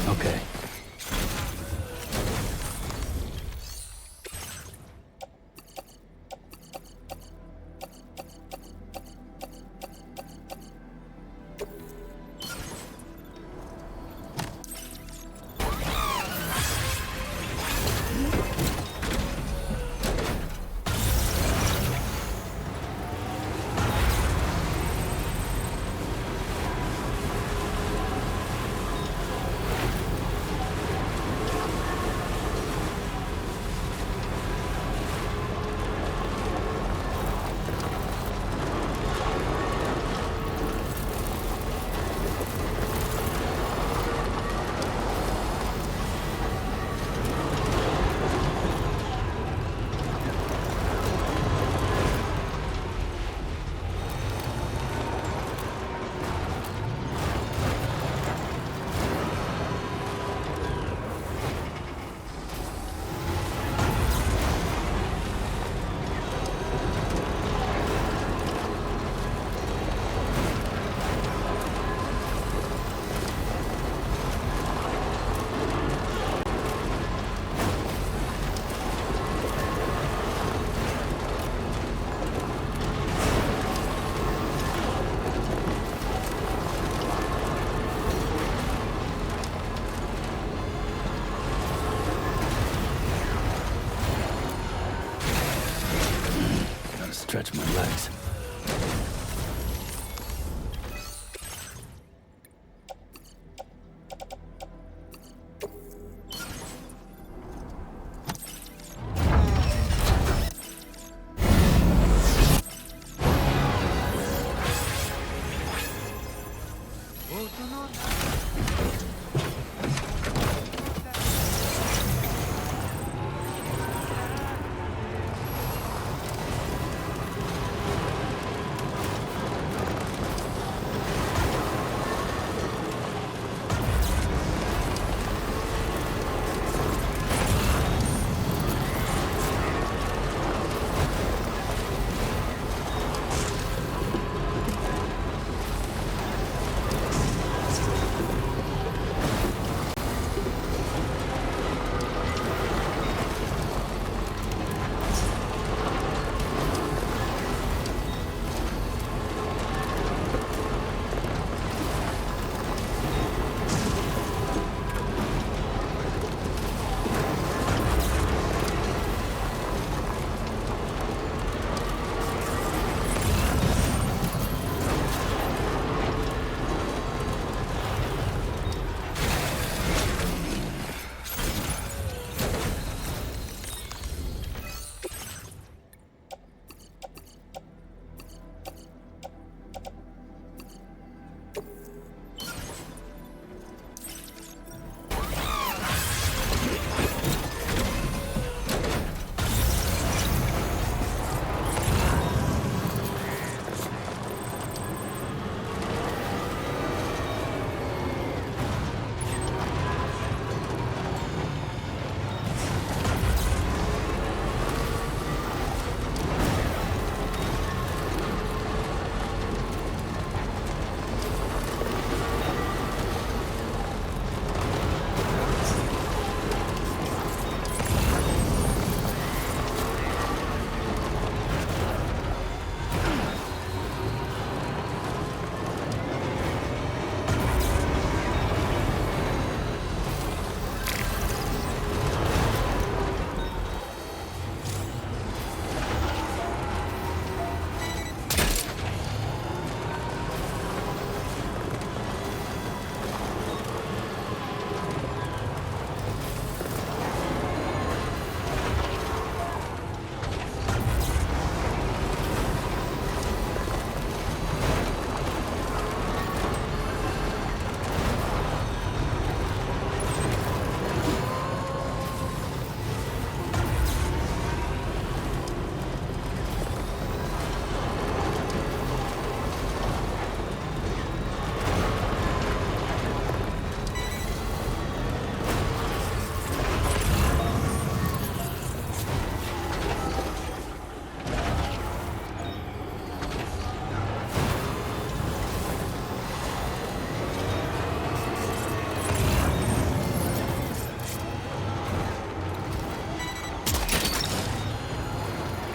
Okay. Stretch my legs.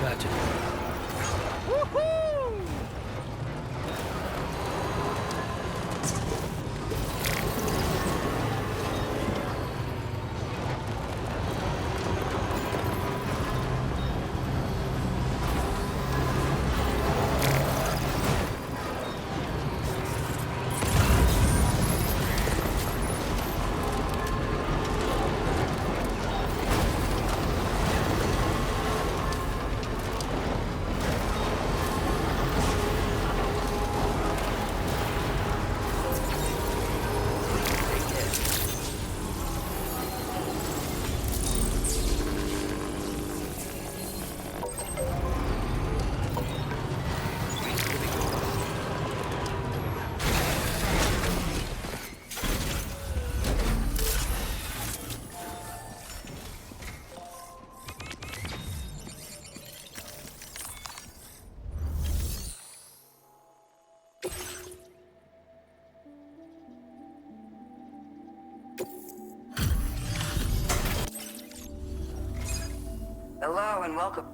Gotcha. Hello and welcome.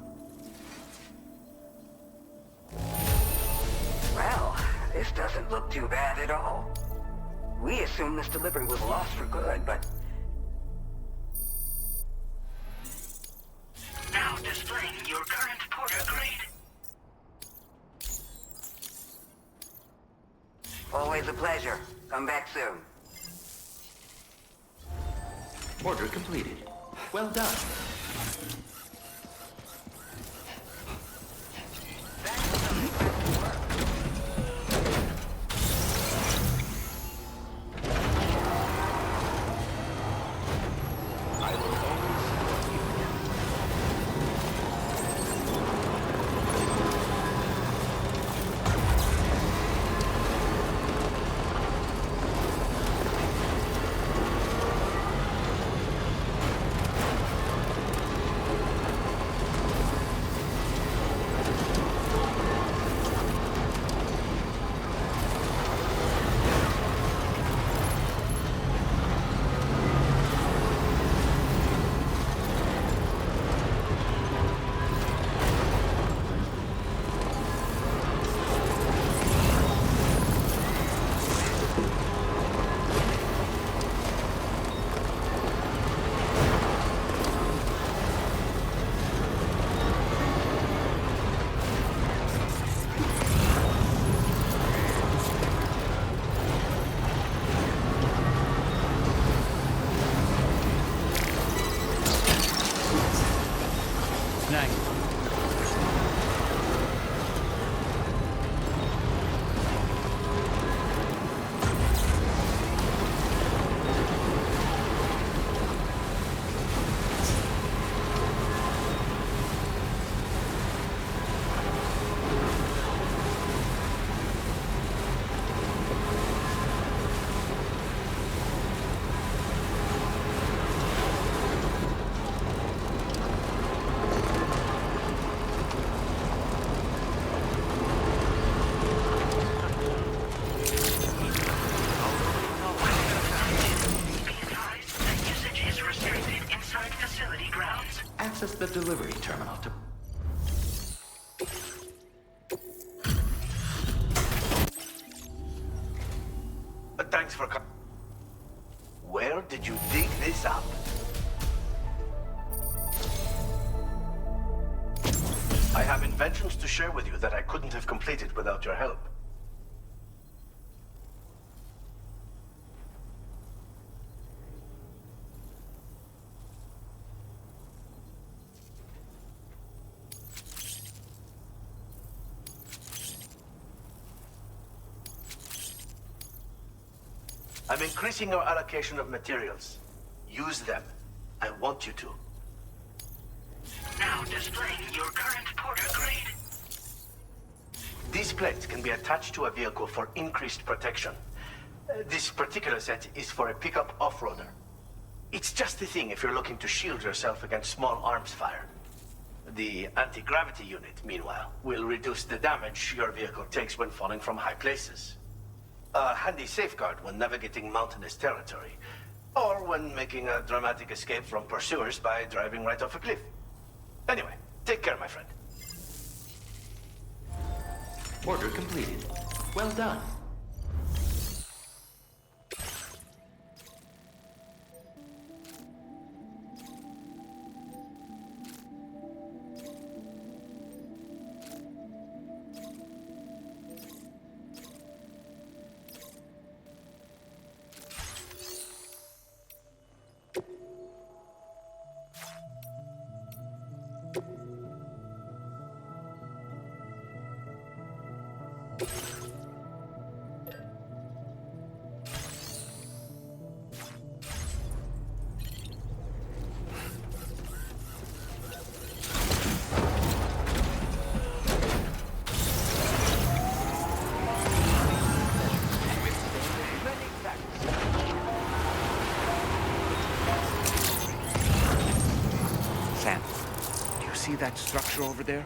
Well, this doesn't look too bad at all. We assumed this delivery was lost for good, but... Now displaying your current porter grade. Always a pleasure. Come back soon. Order completed. Well done. Access the delivery terminal to... Thanks for coming. Where did you dig this up? I have inventions to share with you that I couldn't have completed without your help. I'm increasing our allocation of materials. Use them. I want you to. Now displaying your current porter grade. These plates can be attached to a vehicle for increased protection. This particular set is for a pickup off-roader. It's just the thing if you're looking to shield yourself against small arms fire. The anti-gravity unit, meanwhile, will reduce the damage your vehicle takes when falling from high places. A handy safeguard when navigating mountainous territory, or when making a dramatic escape from pursuers by driving right off a cliff. Anyway, take care, my friend. Order completed. Well done. Sam, do you see that structure over there?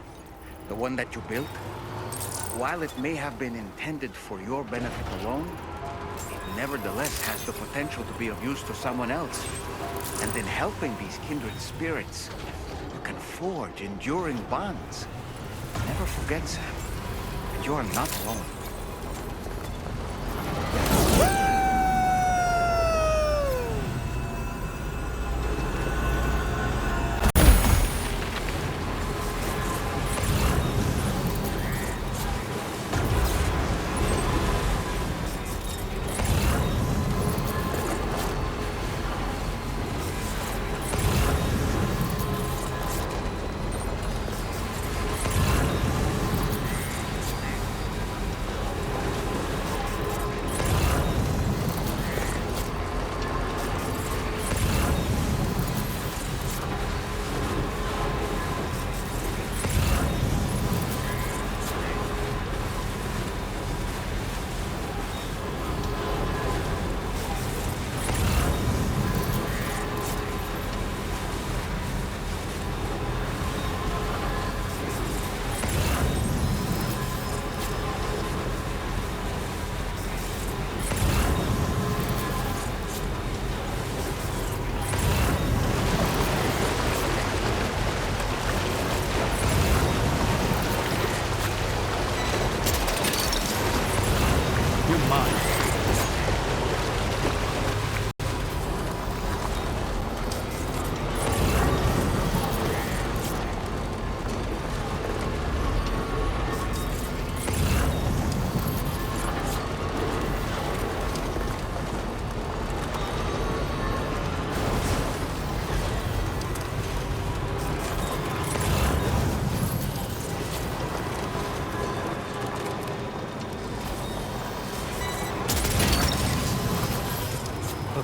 The one that you built? While it may have been intended for your benefit alone, it nevertheless has the potential to be of use to someone else. And in helping these kindred spirits, you can forge enduring bonds. Never forget, Sam, that you are not alone.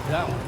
That one.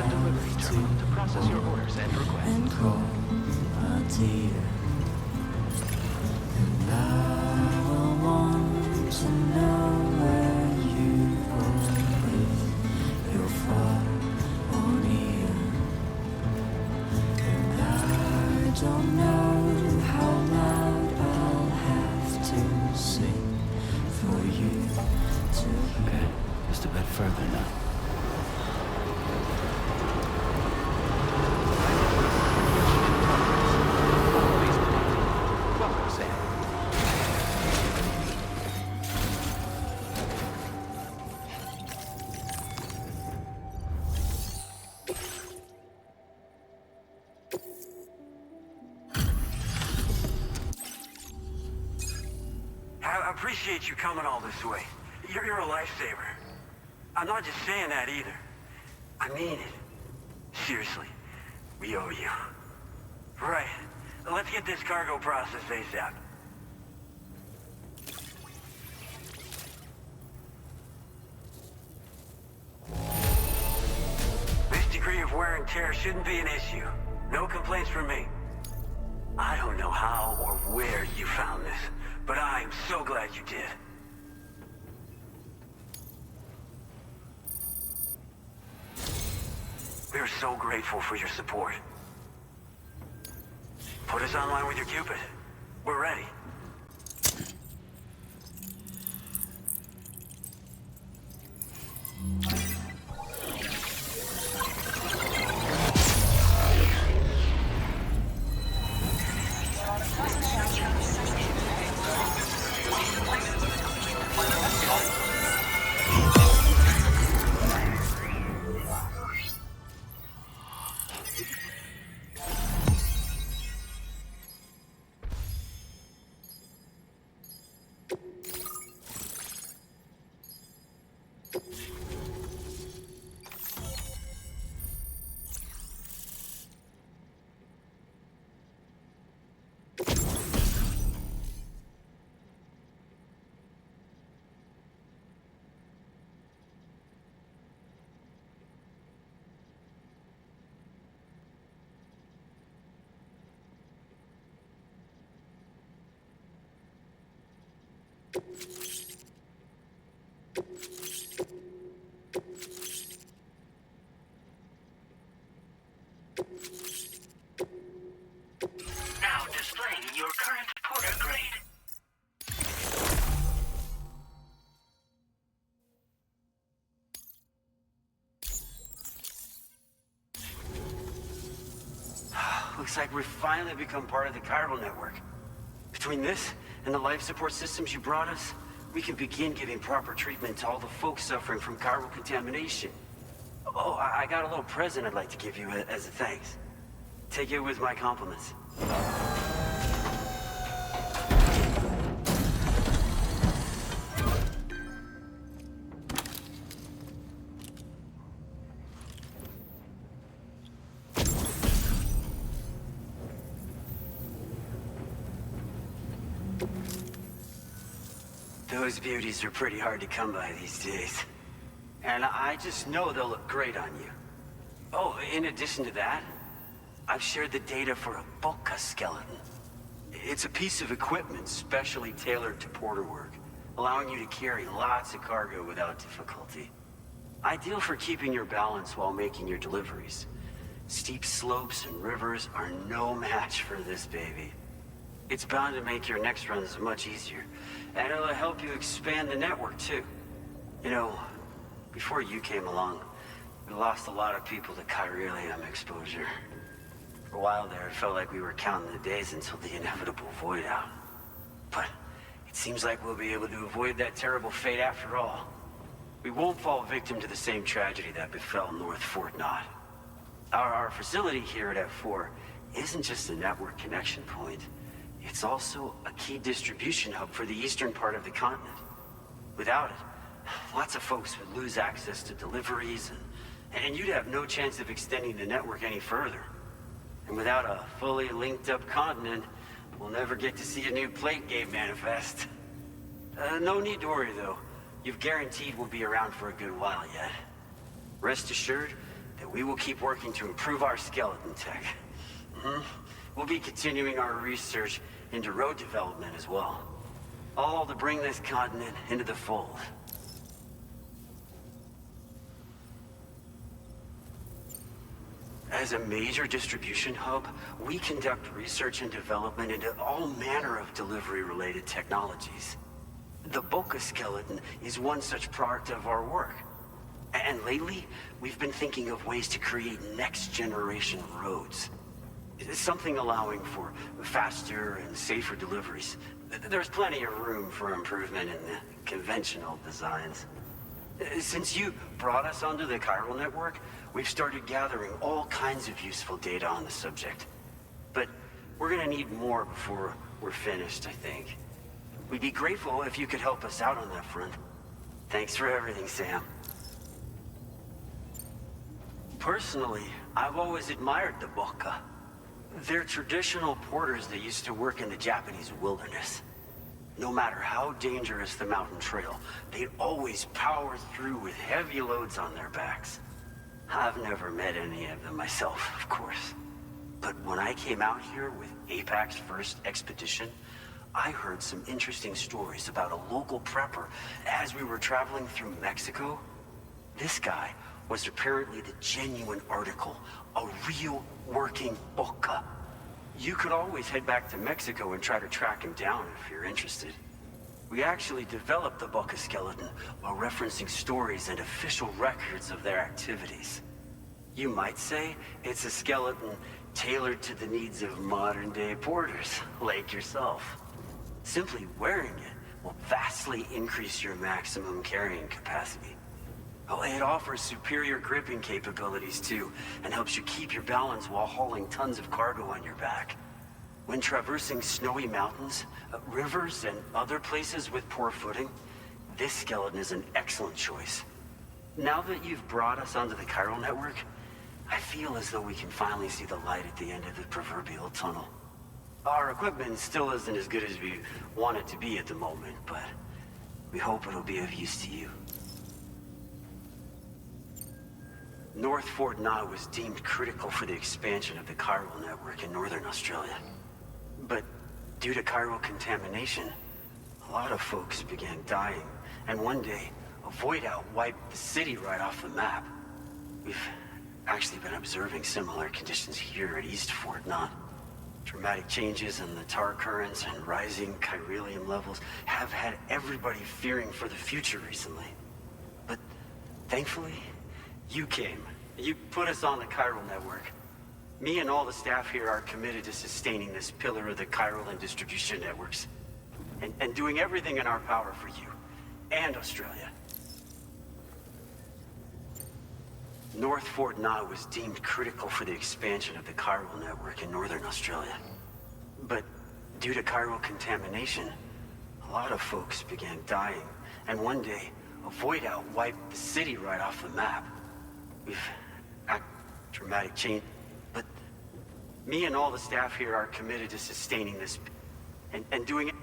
delivery terminal to process your orders and requests. And call my dear. And I want to know where you are with your far or near. And I don't know how loud I'll have to sing for you to Okay, just a bit further now. Welcome, Sam. I appreciate you coming all this way. You're a lifesaver. I'm not just saying that either. I mean it. Seriously, we owe you. Right. Let's get this cargo processed ASAP. This degree of wear and tear shouldn't be an issue. No complaints from me. I don't know how or where you found this, but I'm so glad you did. We're so grateful for your support. Put us online with your Cupid. We're ready. Now displaying your current porter grade. Looks like we've finally become part of the chiral network. Between this and the life support systems you brought us, we can begin giving proper treatment to all the folks suffering from chiral contamination. Oh, I got a little present I'd like to give you as a thanks. Take it with my compliments. Those beauties are pretty hard to come by these days. And I just know they'll look great on you. Oh, in addition to that, I've shared the data for a Boca skeleton. It's a piece of equipment specially tailored to porter work, allowing you to carry lots of cargo without difficulty. Ideal for keeping your balance while making your deliveries. Steep slopes and rivers are no match for this baby. It's bound to make your next runs much easier, and it'll help you expand the network too. You know, before you came along, we lost a lot of people to chiralium exposure. For a while there, it felt like we were counting the days until the inevitable void out. But it seems like we'll be able to avoid that terrible fate after all. We won't fall victim to the same tragedy that befell North Fort Knott. Our facility here at F4 isn't just a network connection point. It's also a key distribution hub for the eastern part of the continent. Without it, lots of folks would lose access to deliveries, and you'd have no chance of extending the network any further. And without a fully linked up continent, we'll never get to see a new plate game manifest. No need to worry though. You've guaranteed we'll be around for a good while yet. Rest assured, that we will keep working to improve our skeleton tech. We'll be continuing our research into road development as well. All to bring this continent into the fold. As a major distribution hub, we conduct research and development into all manner of delivery-related technologies. The Boca skeleton is one such product of our work. And lately, we've been thinking of ways to create next-generation roads. Something allowing for faster and safer deliveries. There's plenty of room for improvement in the conventional designs. Since you brought us onto the chiral network, we've started gathering all kinds of useful data on the subject. But we're gonna need more before we're finished, I think. We'd be grateful if you could help us out on that front. Thanks for everything, Sam. Personally, I've always admired the Boca. They're traditional porters that used to work in the Japanese wilderness. No matter how dangerous the mountain trail, they'd always power through with heavy loads on their backs. I've never met any of them myself, of course. But when I came out here with APAC's first expedition, I heard some interesting stories about a local prepper as we were traveling through Mexico. This guy was apparently the genuine article, a real working Boca. You could always head back to Mexico and try to track him down if you're interested. We actually developed the Boca skeleton while referencing stories and official records of their activities. You might say it's a skeleton tailored to the needs of modern-day porters, like yourself. Simply wearing it will vastly increase your maximum carrying capacity. Oh, it offers superior gripping capabilities too, and helps you keep your balance while hauling tons of cargo on your back. When traversing snowy mountains, rivers, and other places with poor footing, this skeleton is an excellent choice. Now that you've brought us onto the chiral network, I feel as though we can finally see the light at the end of the proverbial tunnel. Our equipment still isn't as good as we want it to be at the moment, but we hope it'll be of use to you. North Fort Knott was deemed critical for the expansion of the chiral network in northern Australia. But due to chiral contamination, a lot of folks began dying, and one day, a void out wiped the city right off the map. We've actually been observing similar conditions here at East Fort Knott. Dramatic changes in the tar currents and rising chiralium levels have had everybody fearing for the future recently. But thankfully, you came. You put us on the chiral network. Me and all the staff here are committed to sustaining this pillar of the chiral and distribution networks. And doing everything in our power for you and Australia. North Fort Knott was deemed critical for the expansion of the chiral network in northern Australia. But due to chiral contamination, a lot of folks began dying, and one day, a void out wiped the city right off the map. We've had dramatic change, but me and all the staff here are committed to sustaining this and doing it.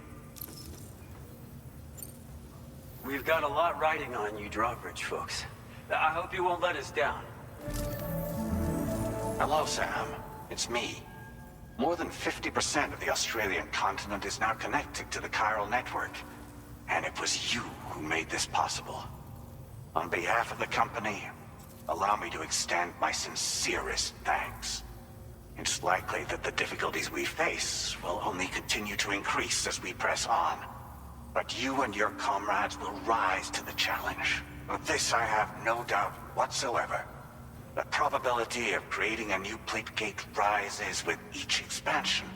We've got a lot riding on you drawbridge folks. I hope you won't let us down. Hello, Sam. It's me. More than 50% of the Australian continent is now connected to the chiral network. And it was you who made this possible. On behalf of the company, allow me to extend my sincerest thanks. It's likely that the difficulties we face will only continue to increase as we press on. But you and your comrades will rise to the challenge. Of this I have no doubt whatsoever. The probability of creating a new plate gate rises with each expansion.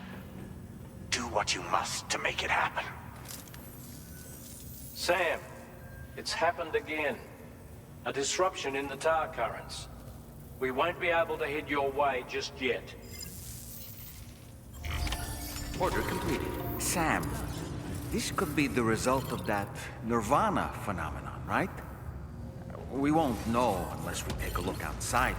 Do what you must to make it happen. Sam, it's happened again. A disruption in the tar currents. We won't be able to head your way just yet. Order completed. Sam, this could be the result of that Nirvana phenomenon, right? We won't know unless we take a look outside.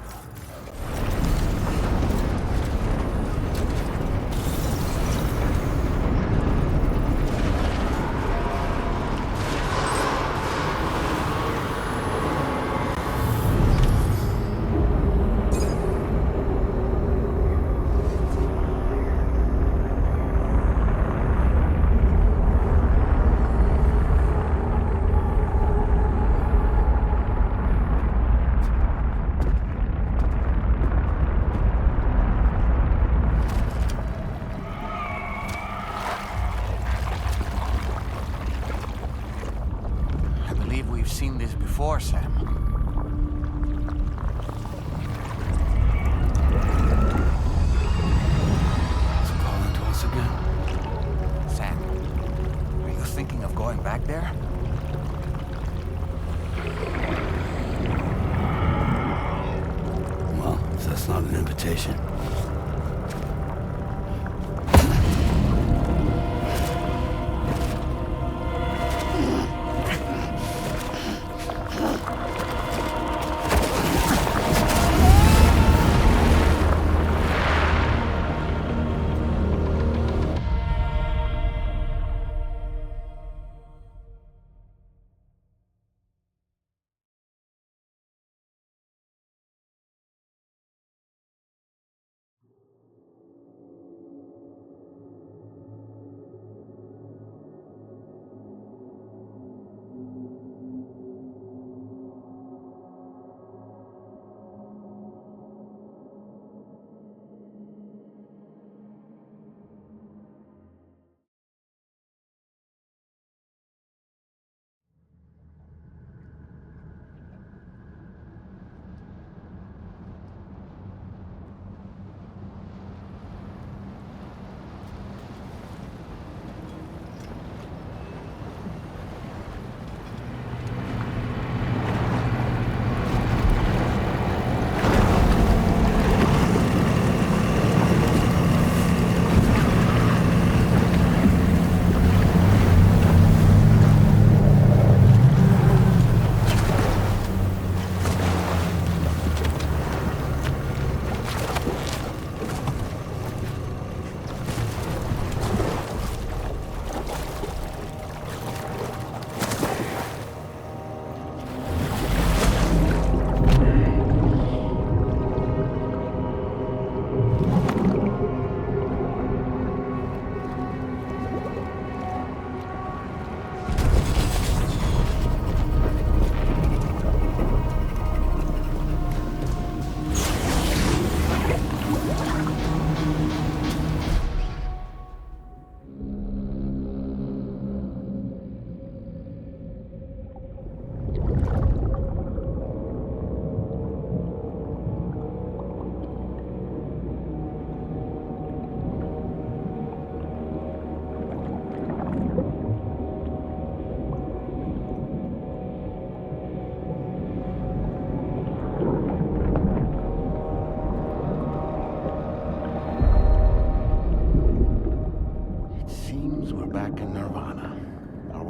we've seen this before, Sam. It's calling to us again. Sam, are you thinking of going back there? Well, if that's not an invitation.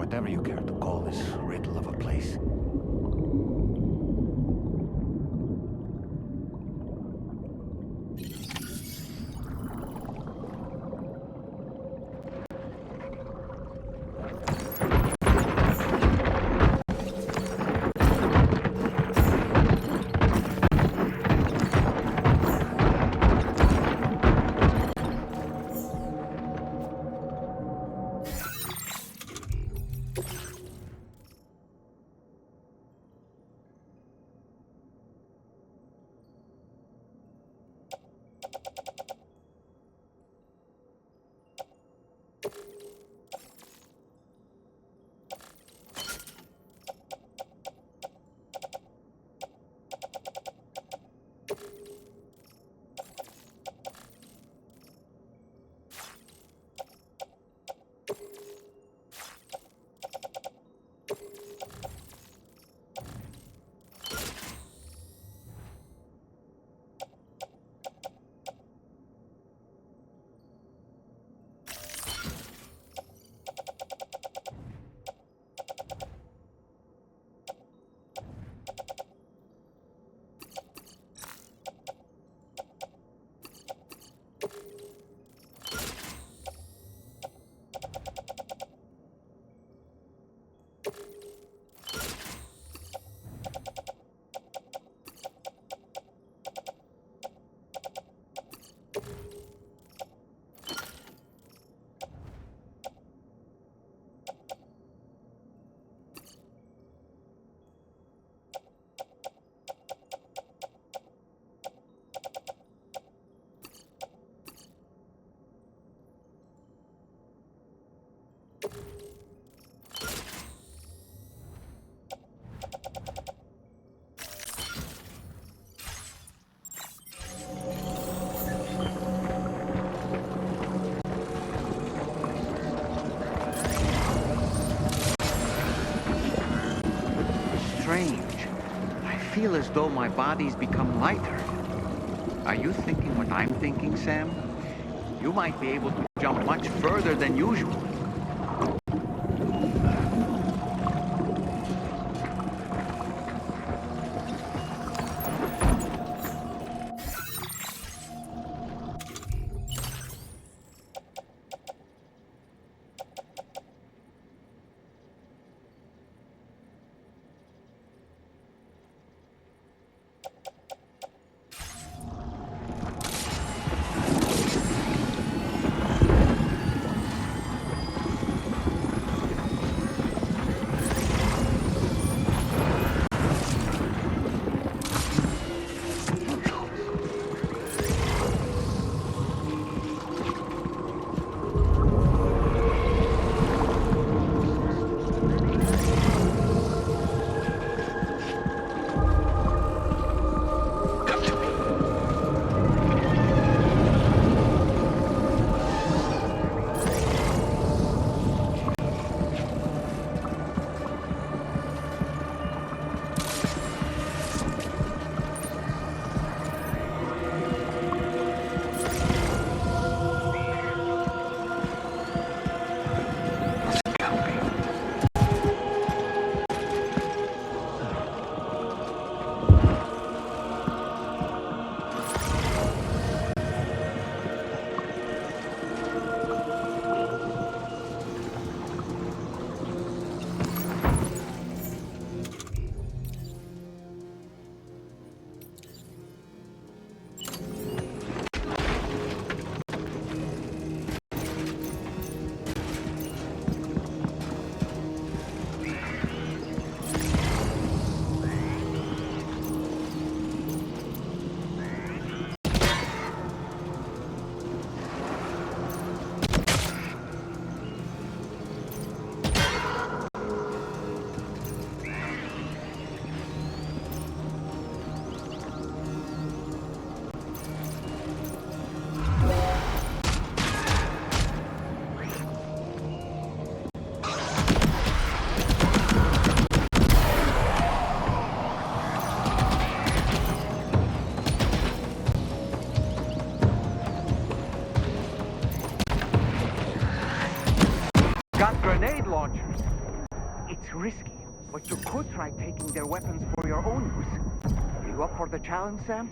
Whatever you care to call this riddle of a place. strange. I feel as though my body's become lighter. Are you thinking what I'm thinking, Sam? You might be able to jump much further than usual. Got grenade launchers. It's risky, but you could try taking their weapons for your own use. Are you up for the challenge, Sam?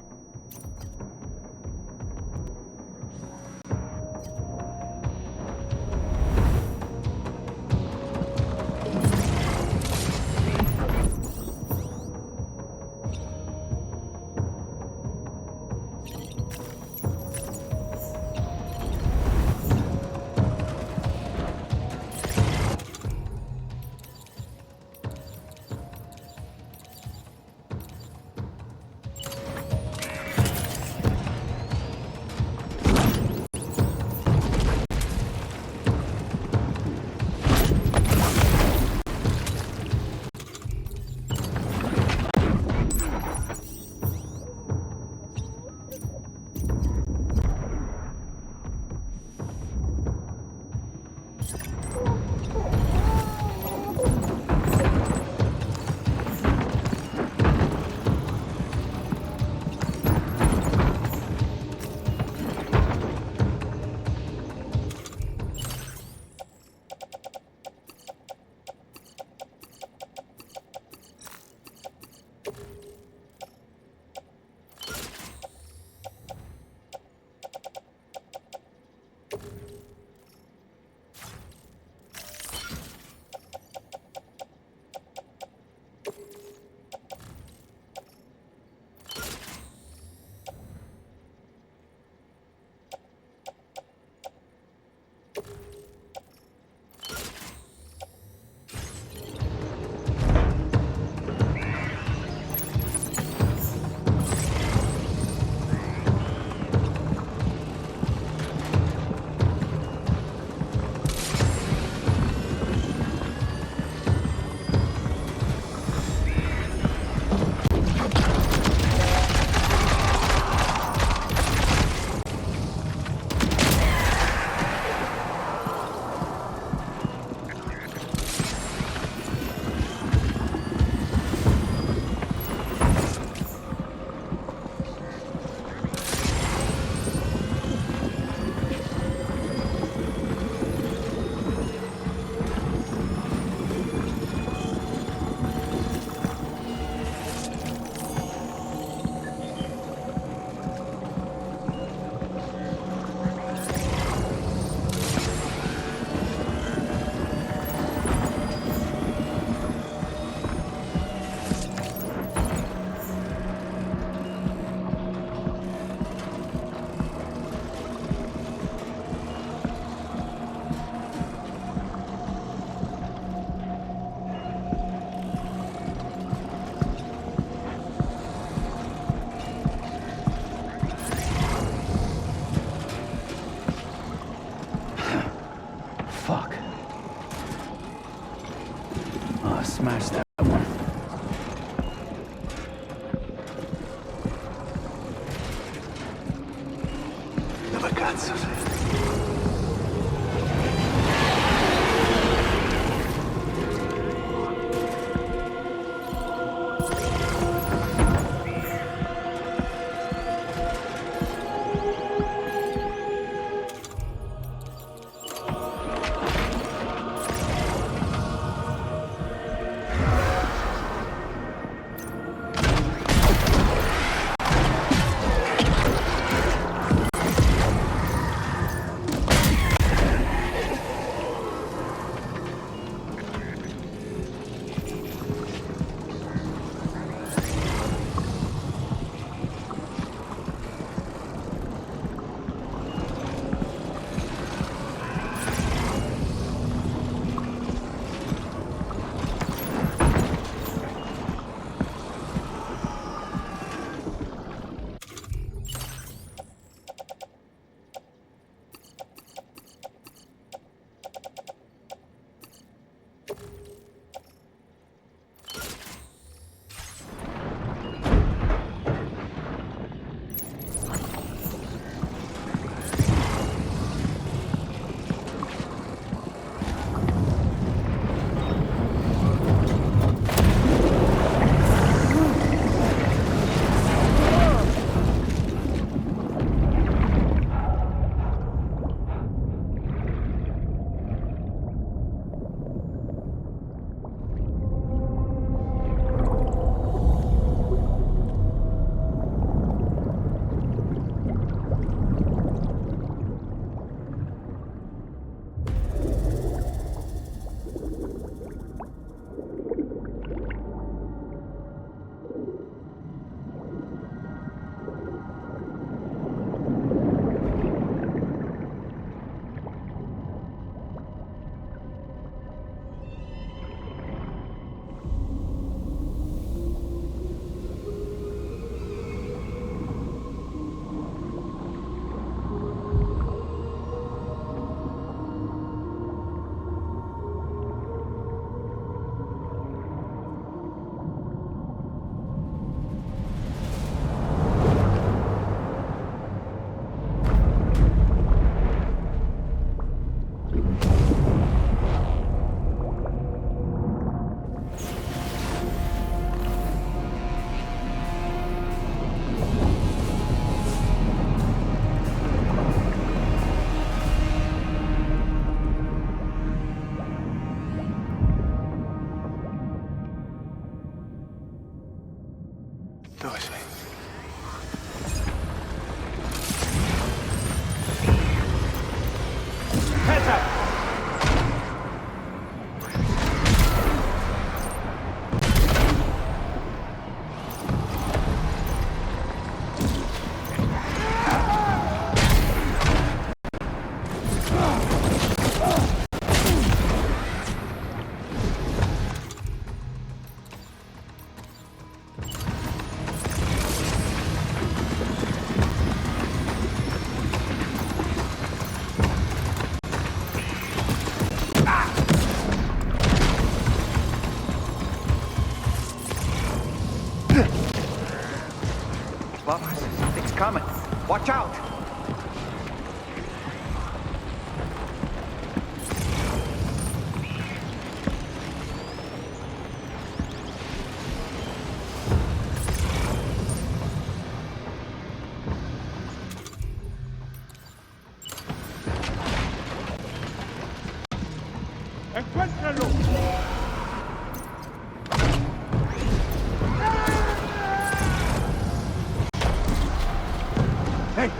doors. Heads up! Lovers, something's coming. Watch out! ¡Encuéntralo! Hey,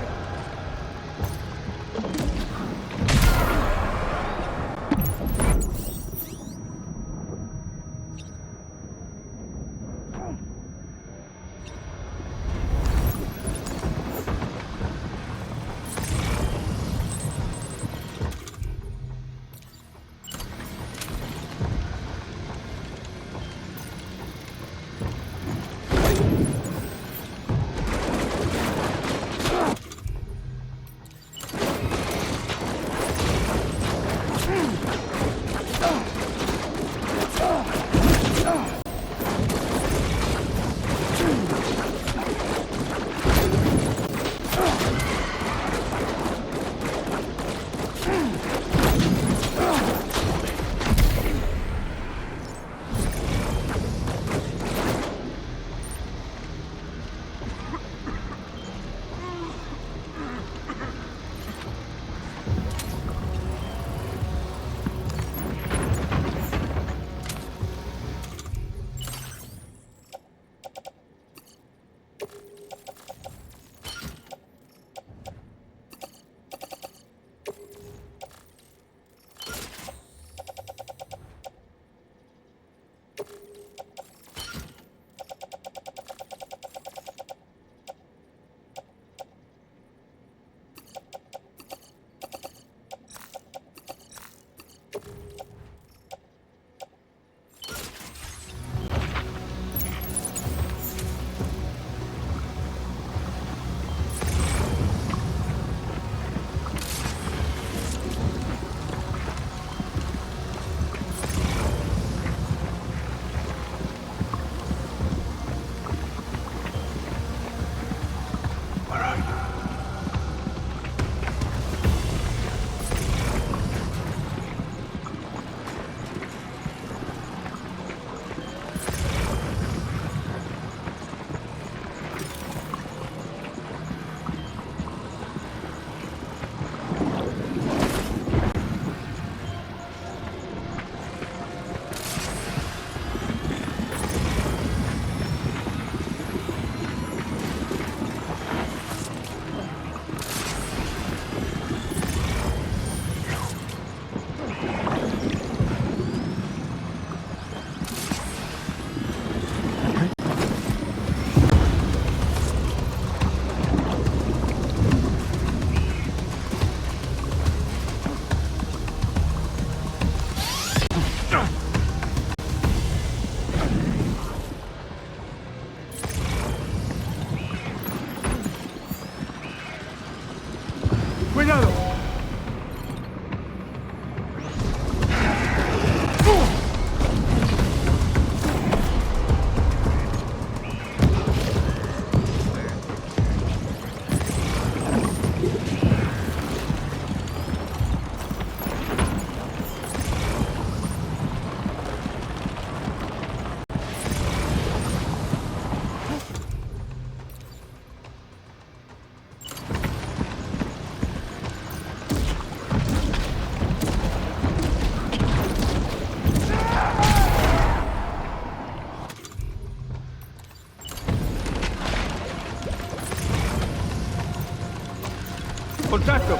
Contact them!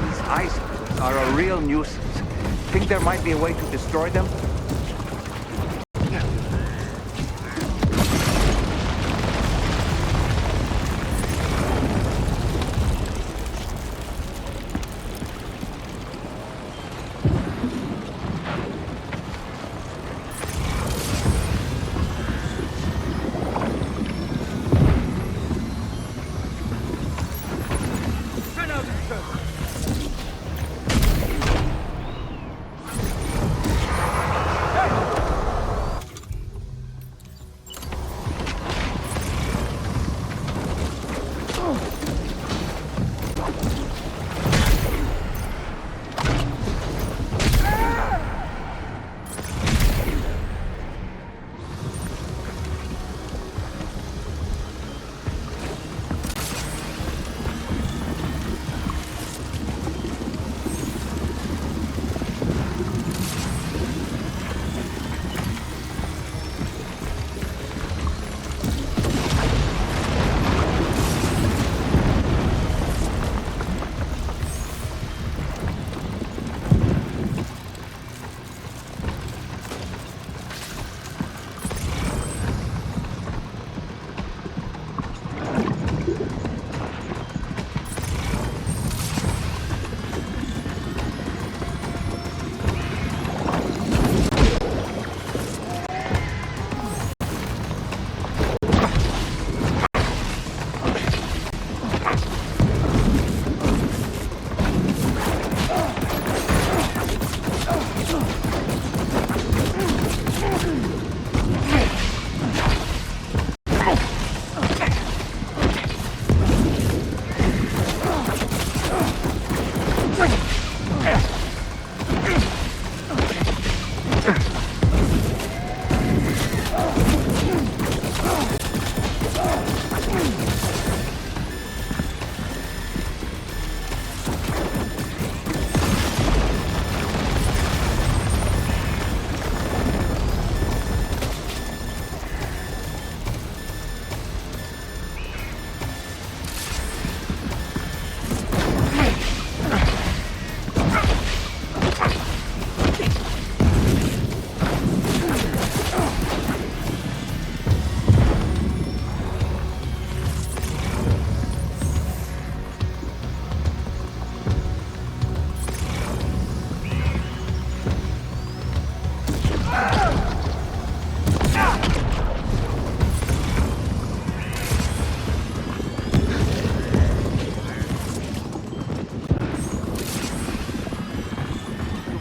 These icicles are a real nuisance. Think there might be a way to destroy them?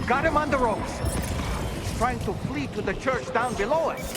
Got him on the ropes. He's trying to flee to the church down below us.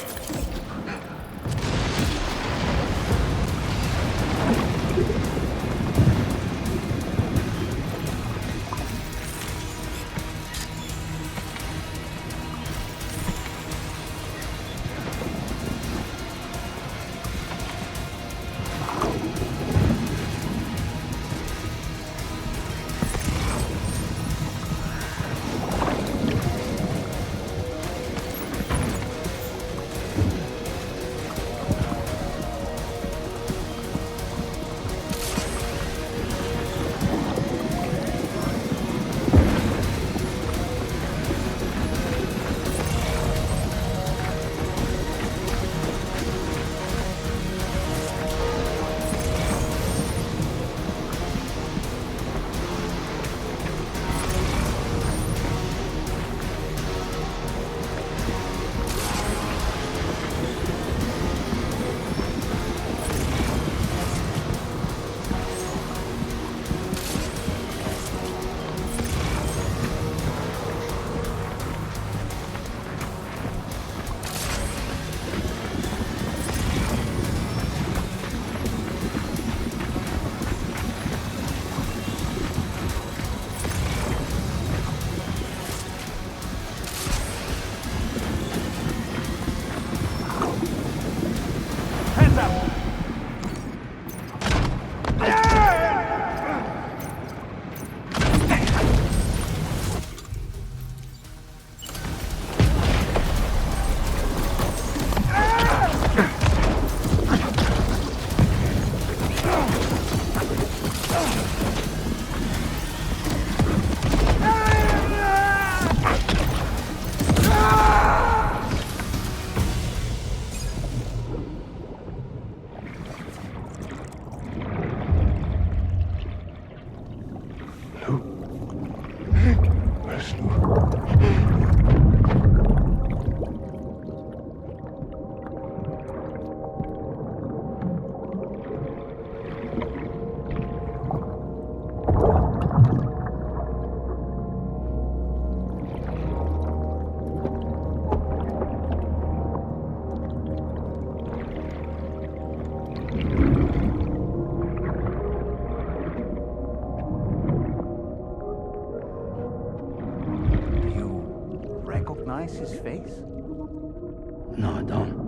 Recognize his face? No, I don't.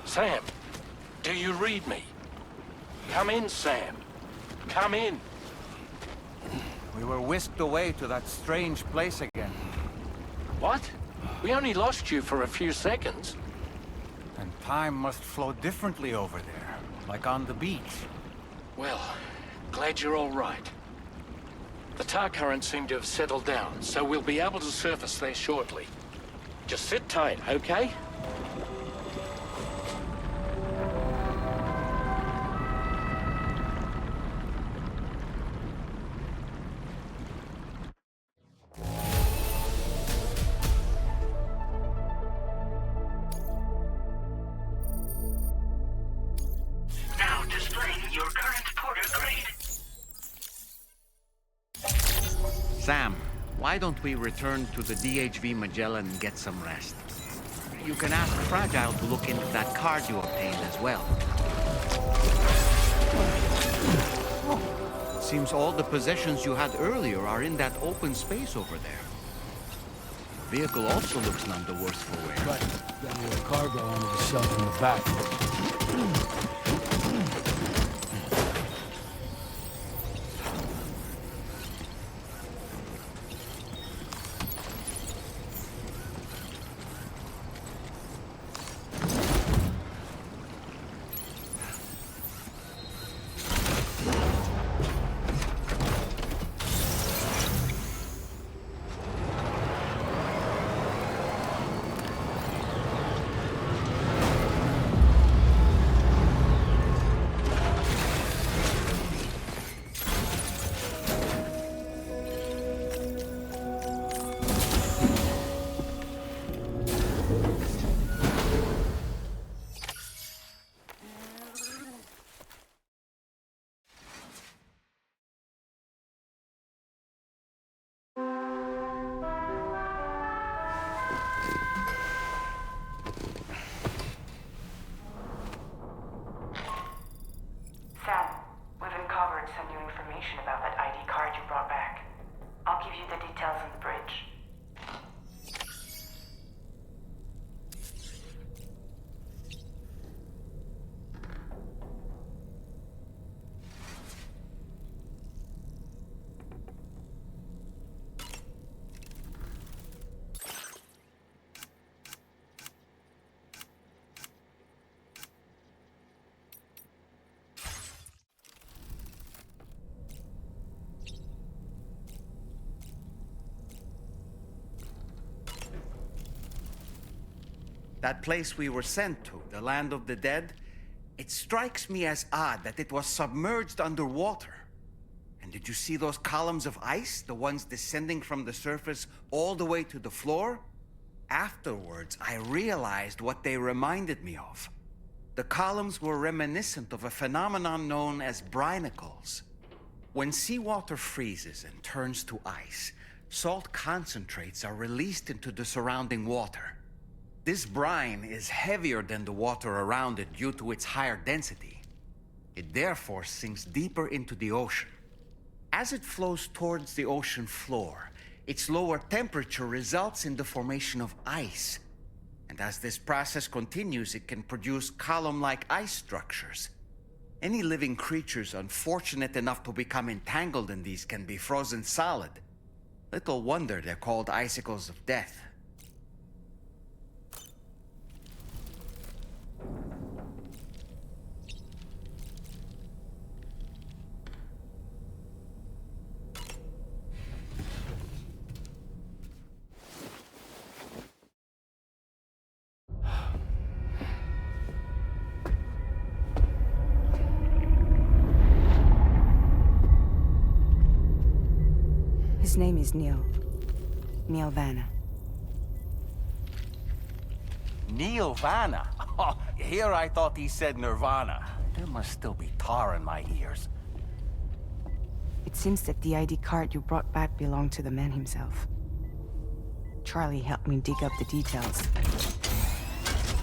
Sam, do you read me? Come in, Sam. Come in. We were whisked away to that strange place again. What? We only lost you for a few seconds. And time must flow differently over there, like on the beach. Well, glad you're all right. The tar currents seem to have settled down, so we'll be able to surface there shortly. Just sit tight, okay? Now displaying your current porter grade. Sam, why don't we return to the DHV Magellan and get some rest? You can ask Fragile to look into that card you obtained as well. Seems all the possessions you had earlier are in that open space over there. The vehicle also looks none the worse for wear. Right. Got a little cargo under the shelf in the back. Sam, we've uncovered some new information about that ID card you brought back. I'll give you the details on the bridge. That place we were sent to, the land of the dead, it strikes me as odd that it was submerged underwater. And did you see those columns of ice, the ones descending from the surface all the way to the floor? Afterwards, I realized what they reminded me of. The columns were reminiscent of a phenomenon known as brinicles. When seawater freezes and turns to ice, salt concentrates are released into the surrounding water. This brine is heavier than the water around it due to its higher density. It therefore sinks deeper into the ocean. As it flows towards the ocean floor, its lower temperature results in the formation of ice. And as this process continues, it can produce column-like ice structures. Any living creatures unfortunate enough to become entangled in these can be frozen solid. Little wonder they're called icicles of death. His name is Neil. Neil Vanna. Neil Vanna? Oh, here I thought he said Nirvana. There must still be tar in my ears. It seems that the ID card you brought back belonged to the man himself. Charlie helped me dig up the details.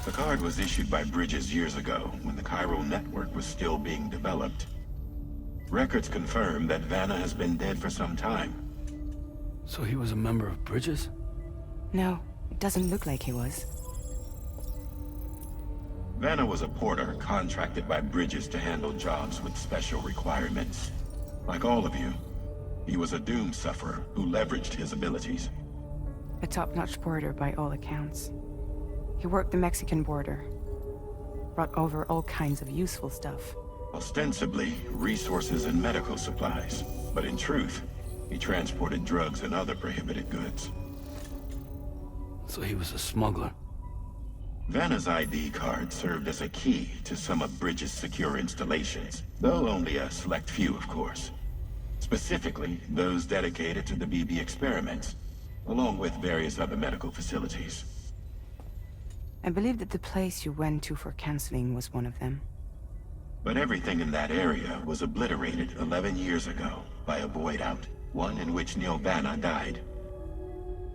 The card was issued by Bridges years ago, when the chiral network was still being developed. Records confirm that Vanna has been dead for some time. So he was a member of Bridges? No, it doesn't look like he was. Vanna was a porter contracted by Bridges to handle jobs with special requirements. Like all of you, he was a doom sufferer who leveraged his abilities. A top-notch porter by all accounts. He worked the Mexican border. Brought over all kinds of useful stuff. Ostensibly, resources and medical supplies. But in truth, he transported drugs and other prohibited goods. So he was a smuggler. Vanna's ID card served as a key to some of Bridges' secure installations, though only a select few, of course. Specifically, those dedicated to the BB experiments, along with various other medical facilities. I believe that the place you went to for counseling was one of them. But everything in that area was obliterated 11 years ago by a void out, one in which Neil Vanna died.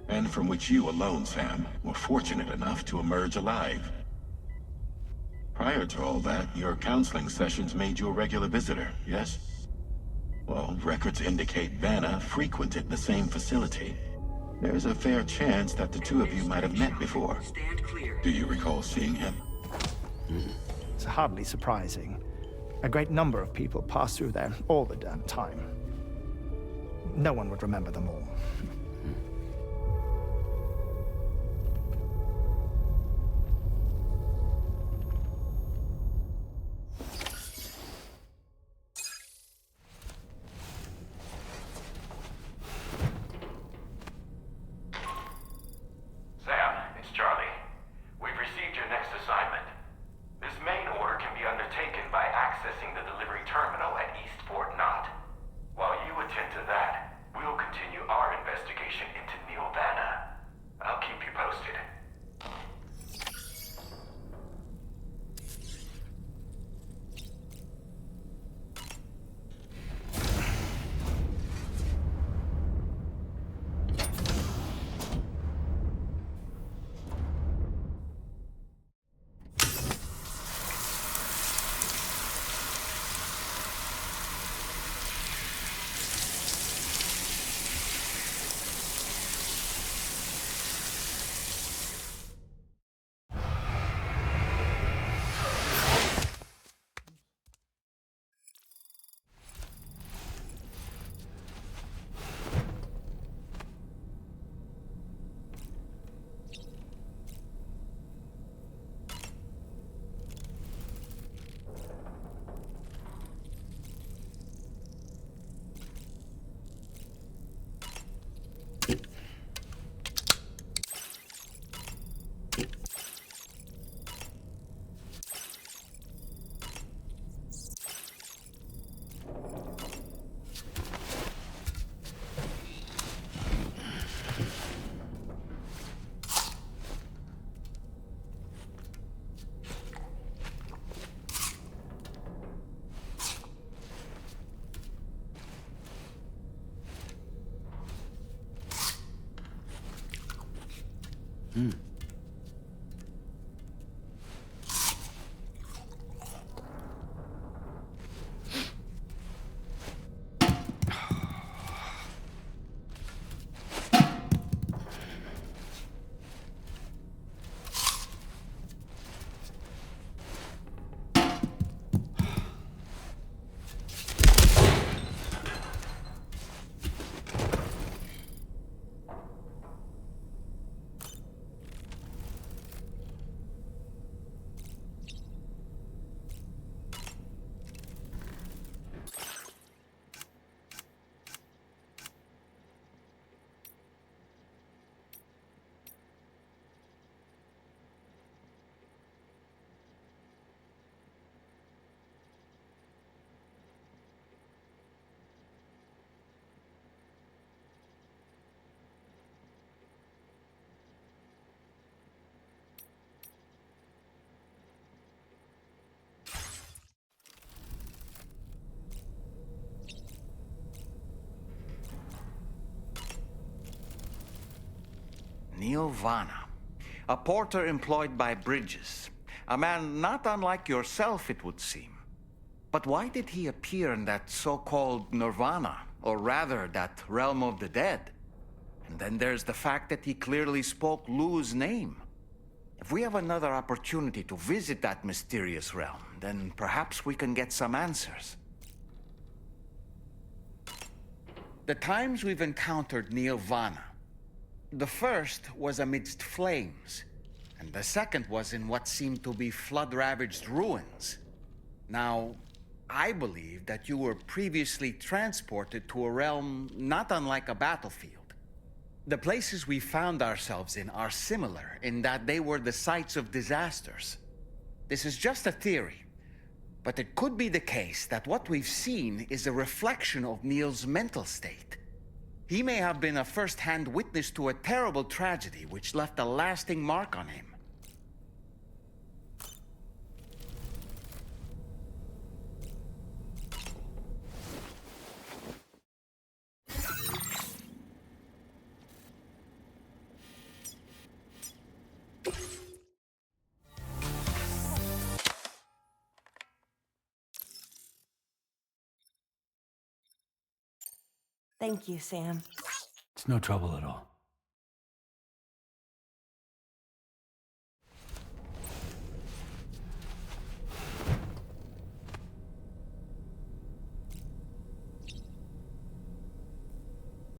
And from which you alone, Sam, were fortunate enough to emerge alive. Prior to all that, your counseling sessions made you a regular visitor, yes? Well, records indicate Vanna frequented the same facility. There's a fair chance that the two of you might have met before. Do you recall seeing him? It's hardly surprising. A great number of people pass through there all the damn time. No one would remember them all. Sam, it's Charlie. We've received your next assignment. This main order can be undertaken by accessing the delivery terminal at East Fort Knott. While you attend to that, we'll continue our investigation. Neil Vana, a porter employed by Bridges. A man not unlike yourself, it would seem. But why did he appear in that so-called nirvana, or rather, that realm of the dead? And then there's the fact that he clearly spoke Lu's name. If we have another opportunity to visit that mysterious realm, then perhaps we can get some answers. The times we've encountered Neil Vana, the first was amidst flames, and the second was in what seemed to be flood-ravaged ruins. Now, I believe that you were previously transported to a realm not unlike a battlefield. The places we found ourselves in are similar in that they were the sites of disasters. This is just a theory, but it could be the case that what we've seen is a reflection of Neil's mental state. He may have been a first-hand witness to a terrible tragedy which left a lasting mark on him. Thank you, Sam. It's no trouble at all.